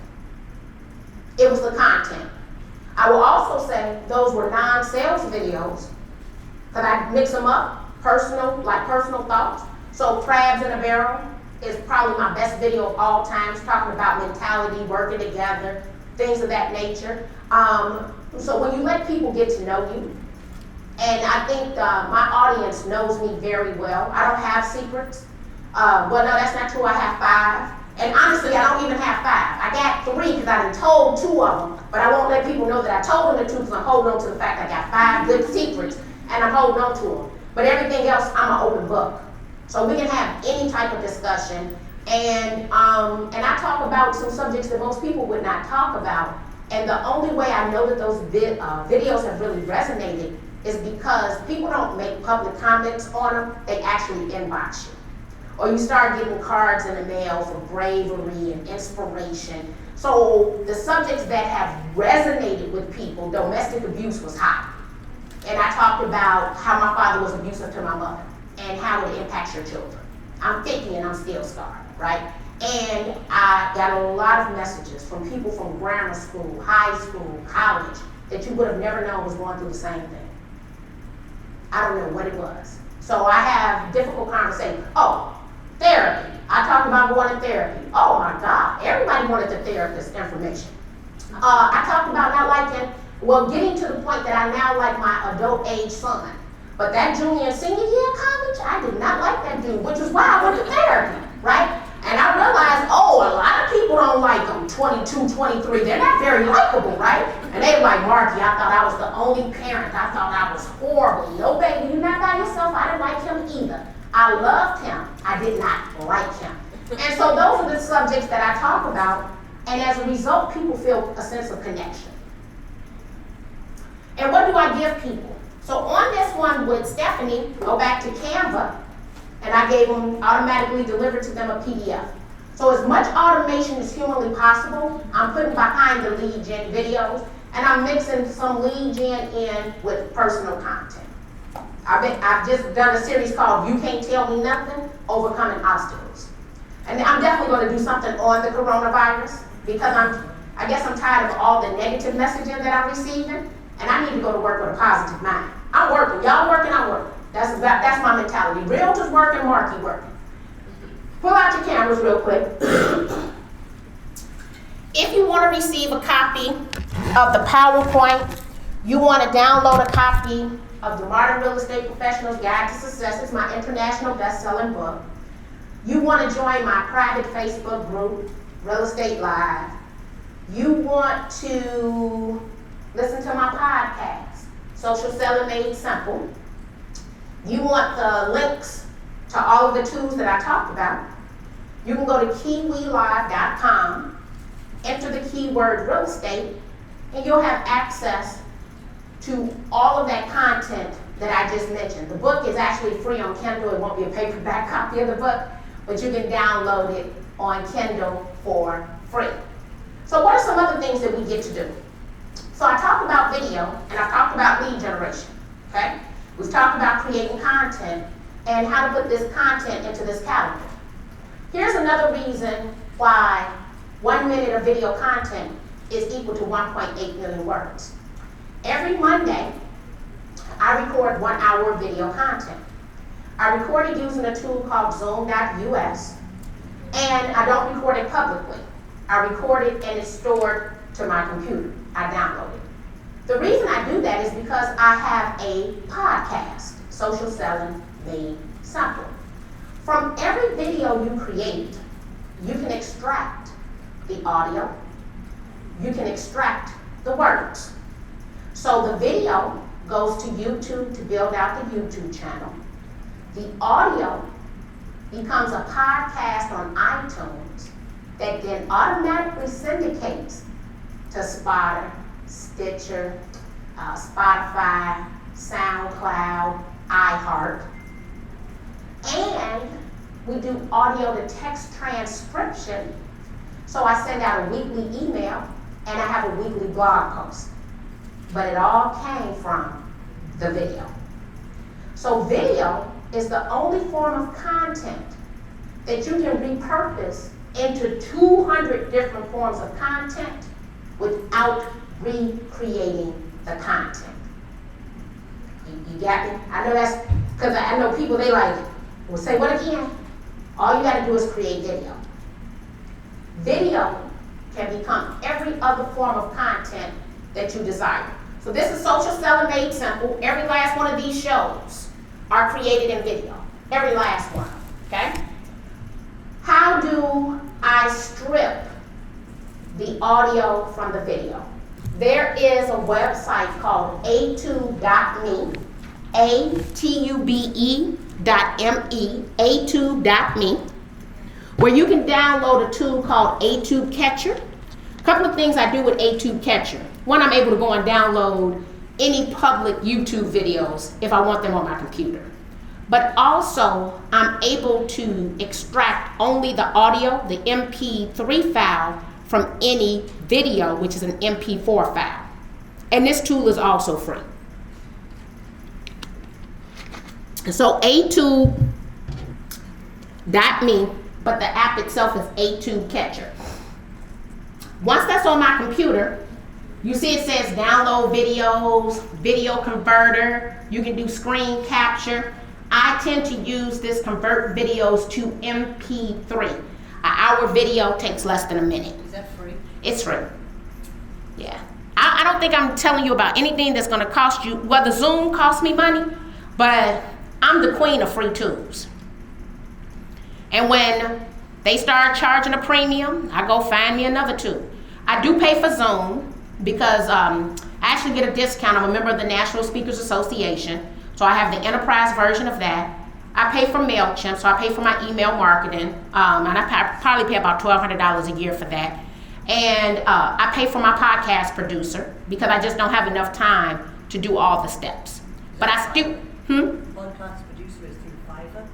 A: It was the content. I will also say those were non-sales videos because I mix them up, personal thoughts. So Crabs in a Barrel is probably my best video of all times, talking about mentality, working together, things of that nature. So when you let people get to know you, and I think my audience knows me very well. I don't have secrets. Well, no, that's not true. I have 5. And honestly, I don't even have 5. I got 3 because I done told 2 of them, but I won't let people know that I told them the truth because I'm holding on to the fact I got 5 good secrets and I'm holding on to them. But everything else, I'm an open book. So we can have any type of discussion. And I talk about some subjects that most people would not talk about. And the only way I know that those videos have really resonated is because people don't make public comments on them, they actually inbox you. Or you start getting cards in the mail for bravery and inspiration. So the subjects that have resonated with people, domestic abuse was hot. And I talked about how my father was abusive to my mother and how it impacts your children. I'm 50 and I'm still scarred, right? And I got a lot of messages from people from grammar school, high school, college, that you would have never known was going through the same thing. I don't know what it was. So I have difficult conversations. Oh, therapy. I talked about going to therapy. Oh my God, everybody wanted the therapist information. I talked about not liking, getting to the point that I now like my adult age son. But that junior and senior year of college, I did not like that dude, which is why I went to therapy, right? And I realized, a lot of people don't like them, 22, 23, they're not very likable, right? And they were like, Marki, I thought I was the only parent. I thought I was horrible. No, baby, you're not by yourself. I didn't like him either. I loved him. I did not like him. And so those are the subjects that I talk about. And as a result, people feel a sense of connection. And what do I give people? So on this one with Stephanie, go back to Canva, and I gave them automatically delivered to them a PDF. So as much automation as humanly possible, I'm putting behind the lead gen videos, and I'm mixing some lead gen in with personal content. I've just done a series called You Can't Tell Me Nothing, Overcoming Obstacles. And I'm definitely going to do something on the coronavirus because I guess I'm tired of all the negative messaging that I'm receiving, and I need to go to work with a positive mind. I'm working. Y'all working, I'm working. That's my mentality. Realtors working, Marki working. Pull out your cameras real quick. If you want to receive a copy of the PowerPoint, you want to download a copy of the Modern Real Estate Professional's Guide to Success. It's my international best-selling book. You want to join my private Facebook group, Real Estate Live. You want to listen to my podcast, Social Selling Made Simple. You want the links to all of the tools that I talked about. You can go to kiwilive.com, enter the keyword real estate, and you'll have access to all of that content that I just mentioned. The book is actually free on Kindle. It won't be a paperback copy of the book, but you can download it on Kindle for free. So what are some other things that we get to do? So I talked about video, and I talked about lead generation, okay? We've talked about creating content and how to put this content into this calendar. Here's another reason why 1 minute of video content is equal to 1.8 million words. Every Monday, I record 1 hour of video content. I record it using a tool called Zoom.us, and I don't record it publicly. I record it and it's stored to my computer. I download it. The reason I do that is because I have a podcast, Social Selling Made Simple. From every video you create, you can extract the audio, you can extract the words. So the video goes to YouTube to build out the YouTube channel. The audio becomes a podcast on iTunes that then automatically syndicates to Spotter, Stitcher, Spotify, SoundCloud, iHeart. And we do audio to text transcription. So I send out a weekly email and I have a weekly blog post. But it all came from the video. So video is the only form of content that you can repurpose into 200 different forms of content without recreating the content. You got me? I know that's, because I know people, they like, will say, what again? All you gotta do is create video. Video can become every other form of content that you desire. So this is Social Selling Made Simple. Every last one of these shows are created in video. Every last one, okay? How do I strip the audio from the video? There is a website called atube.me, atube.me, atube.me, where you can download a tool called ATube Catcher. A couple of things I do with ATube Catcher. One, I'm able to go and download any public YouTube videos if I want them on my computer. But also, I'm able to extract only the audio, the MP3 file, from any video, which is an MP4 file. And this tool is also free. So atube.me, but the app itself is ATube Catcher. Once that's on my computer, you see it says download videos, video converter, you can do screen capture. I tend to use this convert videos to MP3. An hour video takes less than a minute.
B: Is that free?
A: It's free. Yeah. I don't think I'm telling you about anything that's gonna cost you, well, the Zoom costs me money, but I'm the queen of free tools. And when they start charging a premium, I go find me another tool. I do pay for Zoom because I actually get a discount. I'm a member of the National Speakers Association, so I have the enterprise version of that. I pay for MailChimp, so I pay for my email marketing, and I probably pay about $1,200 a year for that. And I pay for my podcast producer because I just don't have enough time to do all the steps. But I still,
B: Podcast producer is through Fiverr?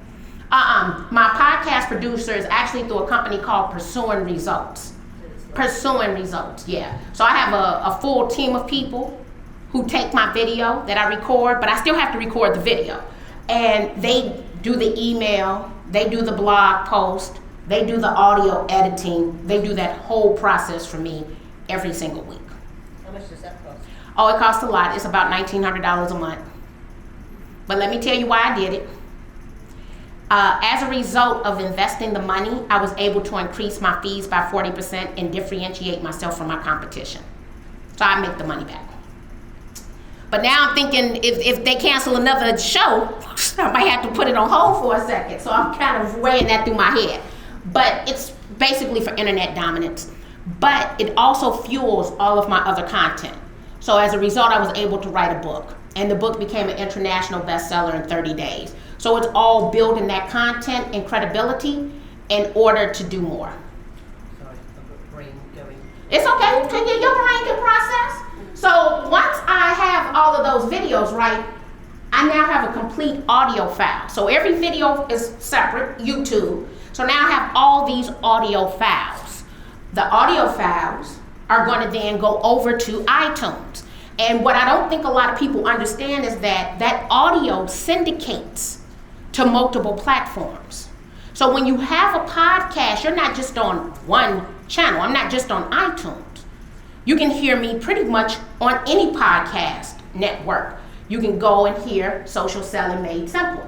A: my podcast producer is actually through a company called Pursuing Results. Pursuing Results, yeah. So I have a full team of people who take my video that I record, but I still have to record the video. And they do the email, they do the blog post, they do the audio editing, they do that whole process for me every single week.
B: How much does that cost?
A: Oh, it costs a lot. It's about $1,900 a month. But let me tell you why I did it. As a result of investing the money, I was able to increase my fees by 40% and differentiate myself from my competition. So I make the money back. But now I'm thinking if they cancel another show, I might have to put it on hold for a second. So I'm kind of weighing that through my head. But it's basically for internet dominance. But it also fuels all of my other content. So as a result, I was able to write a book. And the book became an international bestseller in 30 days. So it's all building that content and credibility in order to do more.
B: Sorry, I've got brain going.
A: It's okay, your brain can process. So once I have all of those videos, right, I now have a complete audio file. So every video is separate, YouTube. So now I have all these audio files. The audio files are going to then go over to iTunes. And what I don't think a lot of people understand is that audio syndicates to multiple platforms. So when you have a podcast, you're not just on one channel. I'm not just on iTunes. You can hear me pretty much on any podcast network. You can go and hear Social Selling Made Simple.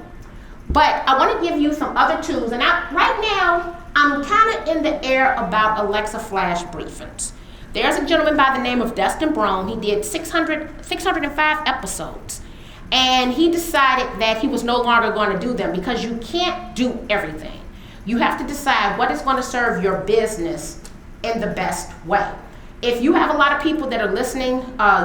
A: But I want to give you some other tools. And right now, I'm kind of in the air about Alexa flash briefings. There's a gentleman by the name of Dustin Brown. He did 605 episodes. And he decided that he was no longer going to do them because you can't do everything. You have to decide what is going to serve your business in the best way. If you have a lot of people that are listening,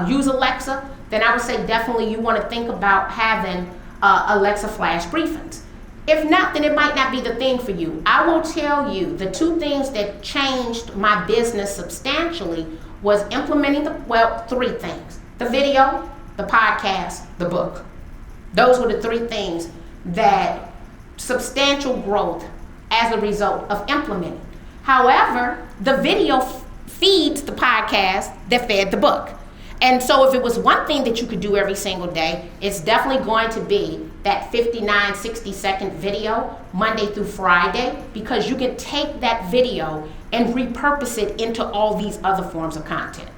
A: use Alexa, then I would say definitely you want to think about having Alexa flash briefings. If not, then it might not be the thing for you. I will tell you the two things that changed my business substantially was implementing three things: the video, the podcast, the book. Those were the three things that substantial growth as a result of implementing. However, the video feeds the podcast that fed the book. And so if it was one thing that you could do every single day, it's definitely going to be that 59, 60-second video, Monday through Friday, because you can take that video and repurpose it into all these other forms of content.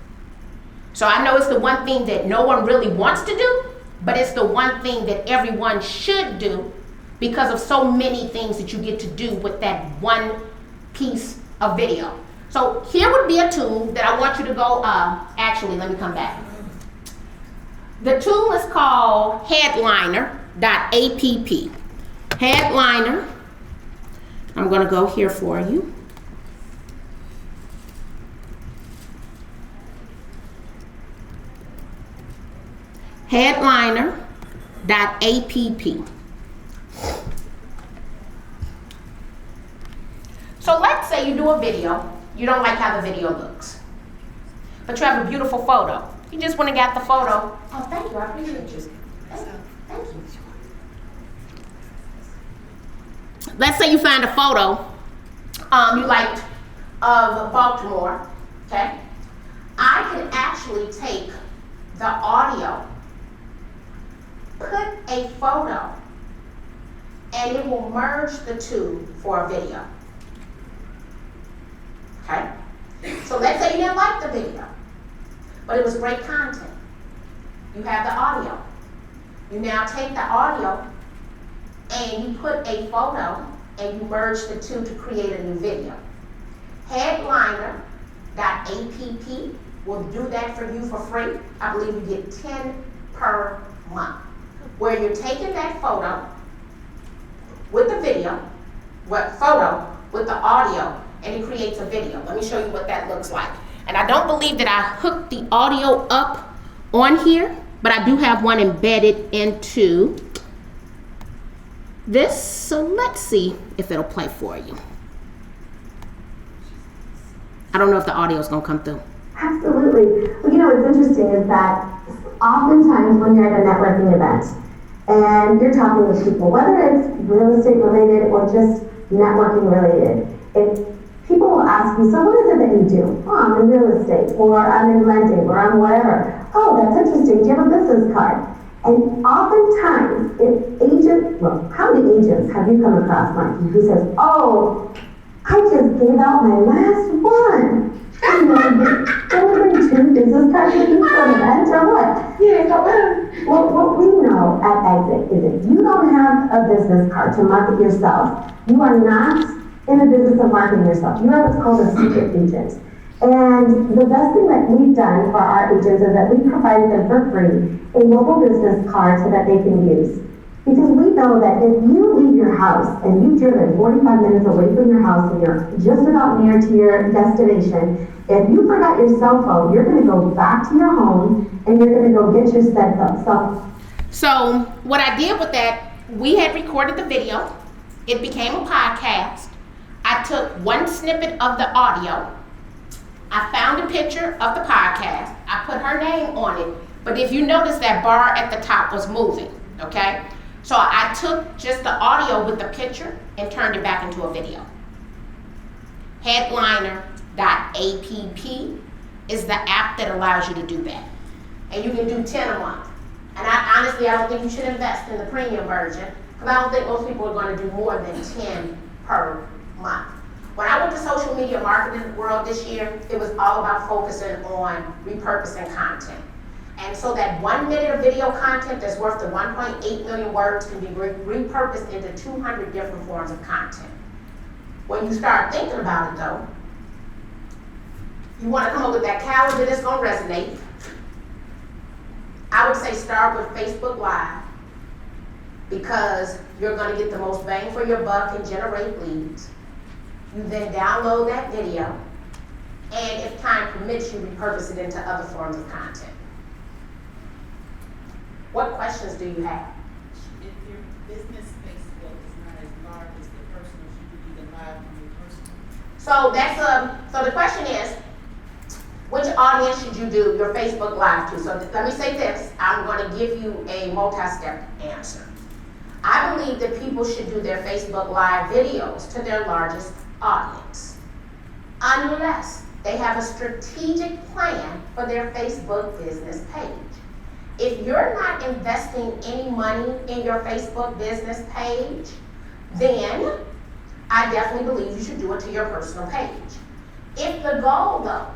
A: So I know it's the one thing that no one really wants to do, but it's the one thing that everyone should do because of so many things that you get to do with that one piece of video. So here would be a tool that I want you to go, actually, let me come back. The tool is called headliner.app. Headliner, I'm gonna go here for you. Headliner.app. So let's say you do a video, you don't like how the video looks, but you have a beautiful photo. You just went and got the photo. Oh, thank you, I appreciate you. Thank you. Let's say you find a photo you liked of Baltimore, okay? I can actually take the audio, put a photo, and it will merge the two for a video. Okay? So let's say you didn't like the video, but it was great content. You have the audio. You now take the audio and you put a photo and you merge the two to create a new video. Headliner.app will do that for you for free. I believe you get 10 per month. Where you're taking that photo with the video, photo with the audio, and it creates a video. Let me show you what that looks like. And I don't believe that I hooked the audio up on here, but I do have one embedded into this. So let's see if it'll play for you. I don't know if the audio is gonna come through.
E: Absolutely. Well, you know, what's interesting is that oftentimes when you're at a networking event and you're talking with people, whether it's real estate related or just networking related, if people will ask you, so what is it that you do? Oh, I'm in real estate, or I'm in lending, or I'm whatever. Oh, that's interesting. Do you have a business card? And oftentimes, how many agents have you come across, Marki, who says, oh, I just gave out my last one. You know, delivering 2 business cards with you for an event or what? Yeah, well, what we know at Exit is if you don't have a business card to market yourself, you are not in the business of marketing yourself. You are what's called a secret agent. And the best thing that we've done for our agents is that we provided them for free a mobile business card so that they can use. Because we know that if you leave your house and you've driven 45 minutes away from your house and you're just about near to your destination, if you forgot your cell phone, you're going to go back to your home and you're going to go get your cell phone.
A: So what I did with that, we had recorded the video. It became a podcast. I took one snippet of the audio. I found a picture of the podcast. I put her name on it. But if you notice, that bar at the top was moving, okay? So I took just the audio with the picture and turned it back into a video. Headliner.app is the app that allows you to do that. And you can do 10 a month. And I don't think you should invest in the premium version, because I don't think most people are going to do more than 10 per month. When I went to social media marketing world this year, it was all about focusing on repurposing content. And so that 1 minute of video content that's worth the 1.8 million words can be repurposed into 200 different forms of content. When you start thinking about it though, you want to come up with that calendar that's going to resonate. I would say start with Facebook Live because you're going to get the most bang for your buck and generate leads. You then download that video, and if time permits, you repurpose it into other forms of content. What questions do you have?
F: If your business Facebook is not as large as the personal, should you do the live on your personal?
A: So the question is, which audience should you do your Facebook Live to? So let me say this, I'm going to give you a multi-step answer. I believe that people should do their Facebook Live videos to their largest audience, unless they have a strategic plan for their Facebook business page. If you're not investing any money in your Facebook business page, then I definitely believe you should do it to your personal page. If the goal, though,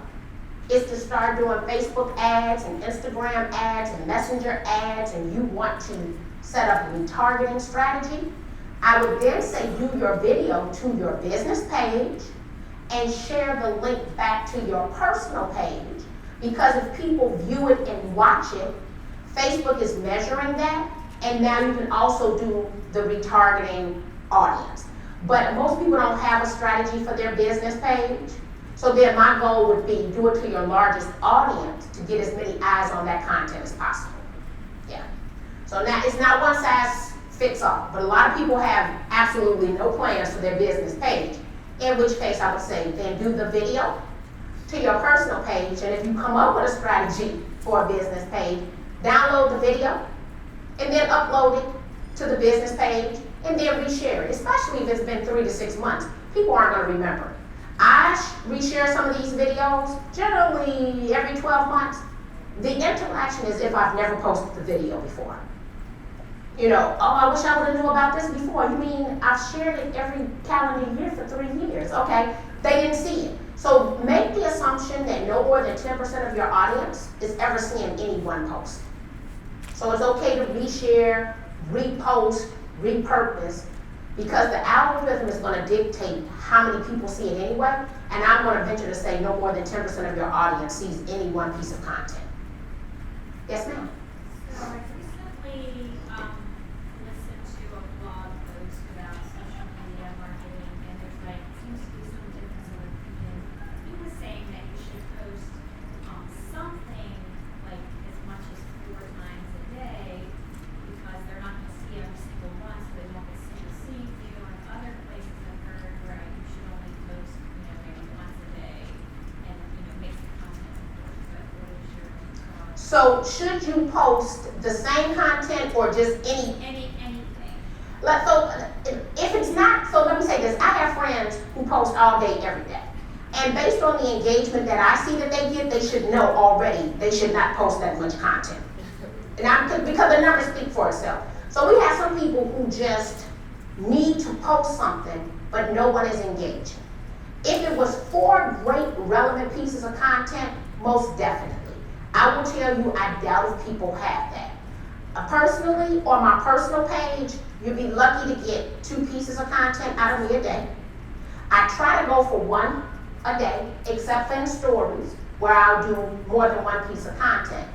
A: is to start doing Facebook ads and Instagram ads and Messenger ads, and you want to set up a retargeting strategy, I would then say do your video to your business page and share the link back to your personal page, because if people view it and watch it, Facebook is measuring that, and now you can also do the retargeting audience. But most people don't have a strategy for their business page, so then my goal would be do it to your largest audience to get as many eyes on that content as possible. Yeah. So now it's not one size fits all, but a lot of people have absolutely no plans for their business page, in which case I would say then do the video to your personal page, and if you come up with a strategy for a business page, download the video and then upload it to the business page and then reshare it, especially if it's been 3 to 6 months. People aren't going to remember. I reshare some of these videos generally every 12 months. The interaction is if I've never posted the video before. You know, oh, I wish I would have knew about this before. You mean I've shared it every calendar year for 3 years? Okay, they didn't see it. So make the assumption that no more than 10% of your audience is ever seeing any one post. So it's okay to reshare, repost, repurpose, because the algorithm is going to dictate how many people see it anyway, and I'm going to venture to say no more than 10% of your audience sees any one piece of content. Yes, ma'am?
G: So I recently listened to a blog post about social media marketing, and there's like, seems to be some difference in opinion. He was saying that you should post something like as much as 4 times a day, because they're not going to see every single one, so they won't get single see you. And other places I've heard where you should only post, maybe once a day, and makes the content important. But what is your thought?
A: So should you post the same content or just anything? So if it's not, so let me say this, I have friends who post all day, every day. And based on the engagement that I see that they get, they should know already they should not post that much content. And because the numbers speak for itself. So we have some people who just need to post something, but no one is engaging. If it was 4 great relevant pieces of content, most definitely. I will tell you, I doubt if people have that. Personally, on my personal page, you'd be lucky to get 2 pieces of content out of me a day. I try to go for 1 a day, except for in stories, where I'll do more than 1 piece of content.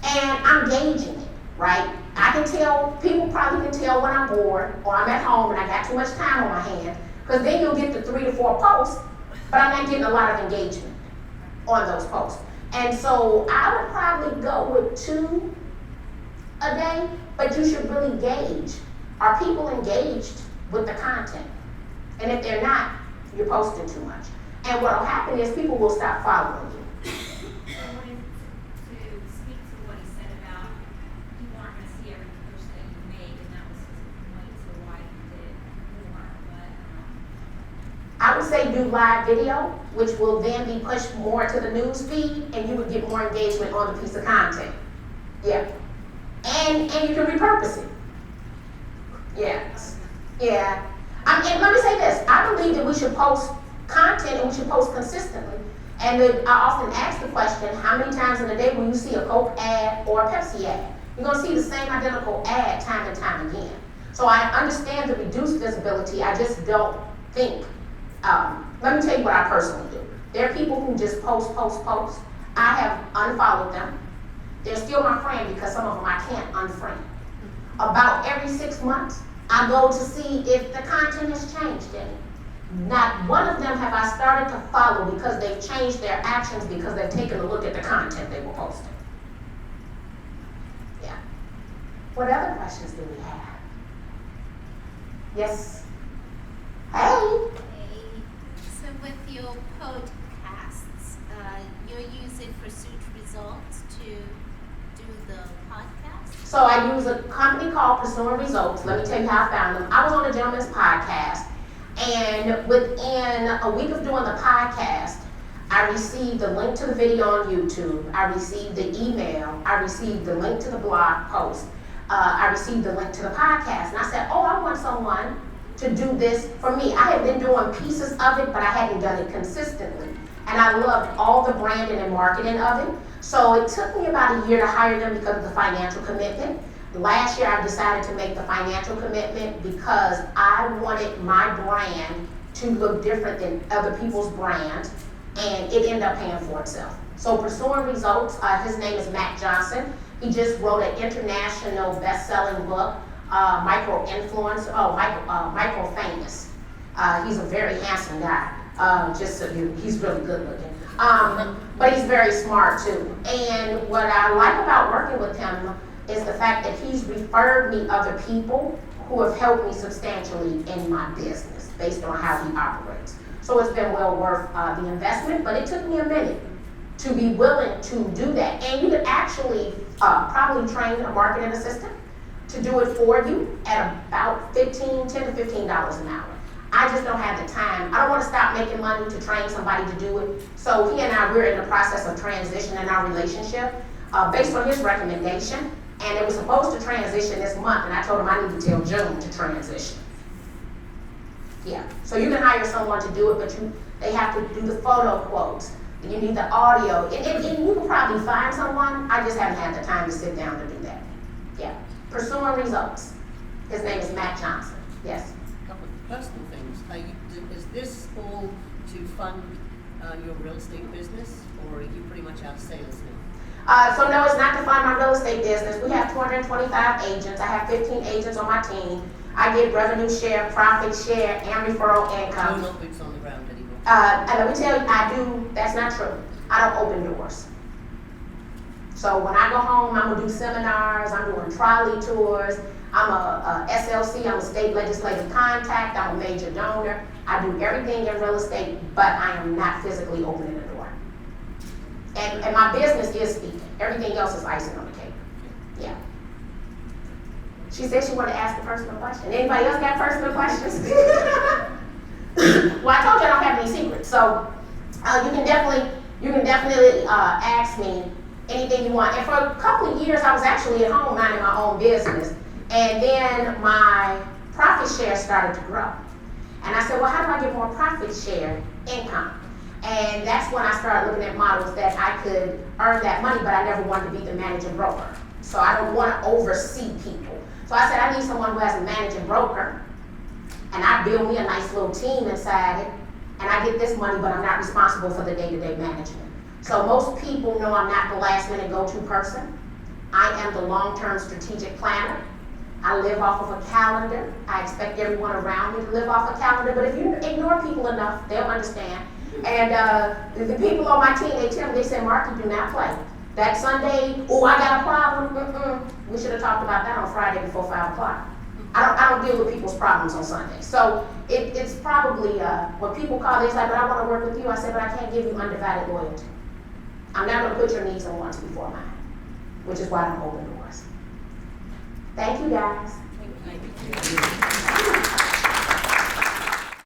A: And I'm gauging it, right? I can tell, people probably can tell when I'm bored, or I'm at home and I got too much time on my hands, because then you'll get the 3 to 4 posts, but I'm not getting a lot of engagement on those posts. And so I would probably go with 2 a day, but you should really gauge, are people engaged with the content? And if they're not, you're posting too much. And what will happen is people will stop following you.
G: So when to speak to what he said about people aren't going to see every post that you make, and that was his point to why you did more. But
A: I would say do live video, which will then be pushed more to the news feed, and you would get more engagement on the piece of content. Yeah. And you can repurpose it. Yes. Yeah. And let me say this. I believe that we should post content and we should post consistently And then I often ask the question, how many times in a day will you see a Coke ad or a Pepsi ad? You're gonna see the same identical ad time and time again. So I understand the reduced visibility, I just don't think, let me tell you what I personally do. There are people who just post. I have unfollowed them. They're still my friend because some of them I can't unfriend. About every 6 months, I go to see if the content has changed any. Not one of them have I started to follow because they've changed their actions because they've taken a look at the content they were posting. Yeah. What other questions do we have? Yes? Hey?
H: Hey, so with your podcasts, you're using Pursuit Results to do the podcast?
A: So I use a company called Pursuing Results. Let me tell you how I found them. I was on a gentleman's podcast, and within a week of doing the podcast, I received a link to the video on YouTube. I received the email. I received the link to the blog post. I received the link to the podcast. And I said, oh, I want someone to do this for me. I had been doing pieces of it, but I hadn't done it consistently. And I loved all the branding and marketing of it. So it took me about a year to hire them because of the financial commitment. Last year, I decided to make the financial commitment because I wanted my brand to look different than other people's brands, and it ended up paying for itself. So Pursuing Results, his name is Matt Johnson. He just wrote an international best-selling book, Micro Famous. He's a very handsome guy. Just so he's really good looking. But he's very smart too. And what I like about working with him is the fact that he's referred me other people who have helped me substantially in my business based on how he operates. So it's been well worth the investment, but it took me a minute to be willing to do that. And you could actually probably train a marketing assistant to do it for you at about $10 to $15 an hour. I just don't have the time. I don't want to stop making money to train somebody to do it. So he and I, we're in the process of transitioning our relationship based on his recommendation. And it was supposed to transition this month, and I told him I need to till June to transition. Yeah, so you can hire someone to do it, but they have to do the photo quotes. You need the audio, and you can probably find someone. I just haven't had the time to sit down to do that. Yeah, Pursuing Results. His name is Matt Johnson. Yes.
B: A couple of personal things. Is this all to fund your real estate business, or are you pretty much out of sales now?
A: So no, it's not to fund my real estate business. We have 225 agents. I have 15 agents on my team. I get revenue share, profit share, and referral income.
B: No boots on the ground anymore.
A: And let me tell you, that's not true. I don't open doors. So when I go home, I'm gonna do seminars, I'm doing trolley tours, I'm a SLC, I'm a state legislative contact, I'm a major donor. I do everything in real estate, but I am not physically opening a door. And my business is speaking. Everything else is icing on the cake. Yeah. She said she wanted to ask a personal question. Anybody else got personal questions? Well, I told you I don't have any secrets, so you can definitely ask me anything you want. And for a couple of years, I was actually at home minding my own business, and then my profit share started to grow. And I said, well, how do I get more profit share income? And that's when I started looking at models that I could earn that money, but I never wanted to be the managing broker. So I don't want to oversee people. So I said, I need someone who has a managing broker, and I build me a nice little team inside it, and I get this money, but I'm not responsible for the day-to-day management. So most people know I'm not the last-minute go-to person. I am the long-term strategic planner. I live off of a calendar. I expect everyone around me to live off a calendar, but if you ignore people enough, they'll understand. And the people on my team, they tell me, they say, Marki, do not play. That Sunday, oh, I got a problem. We should have talked about that on Friday before 5 o'clock. I don't deal with people's problems on Sunday. So it's probably, when people call, they're like, but I want to work with you. I said, but I can't give you undivided loyalty. I'm not going to put your needs and wants before mine, which is why I don't open doors. Thank you, guys.
B: Thank you.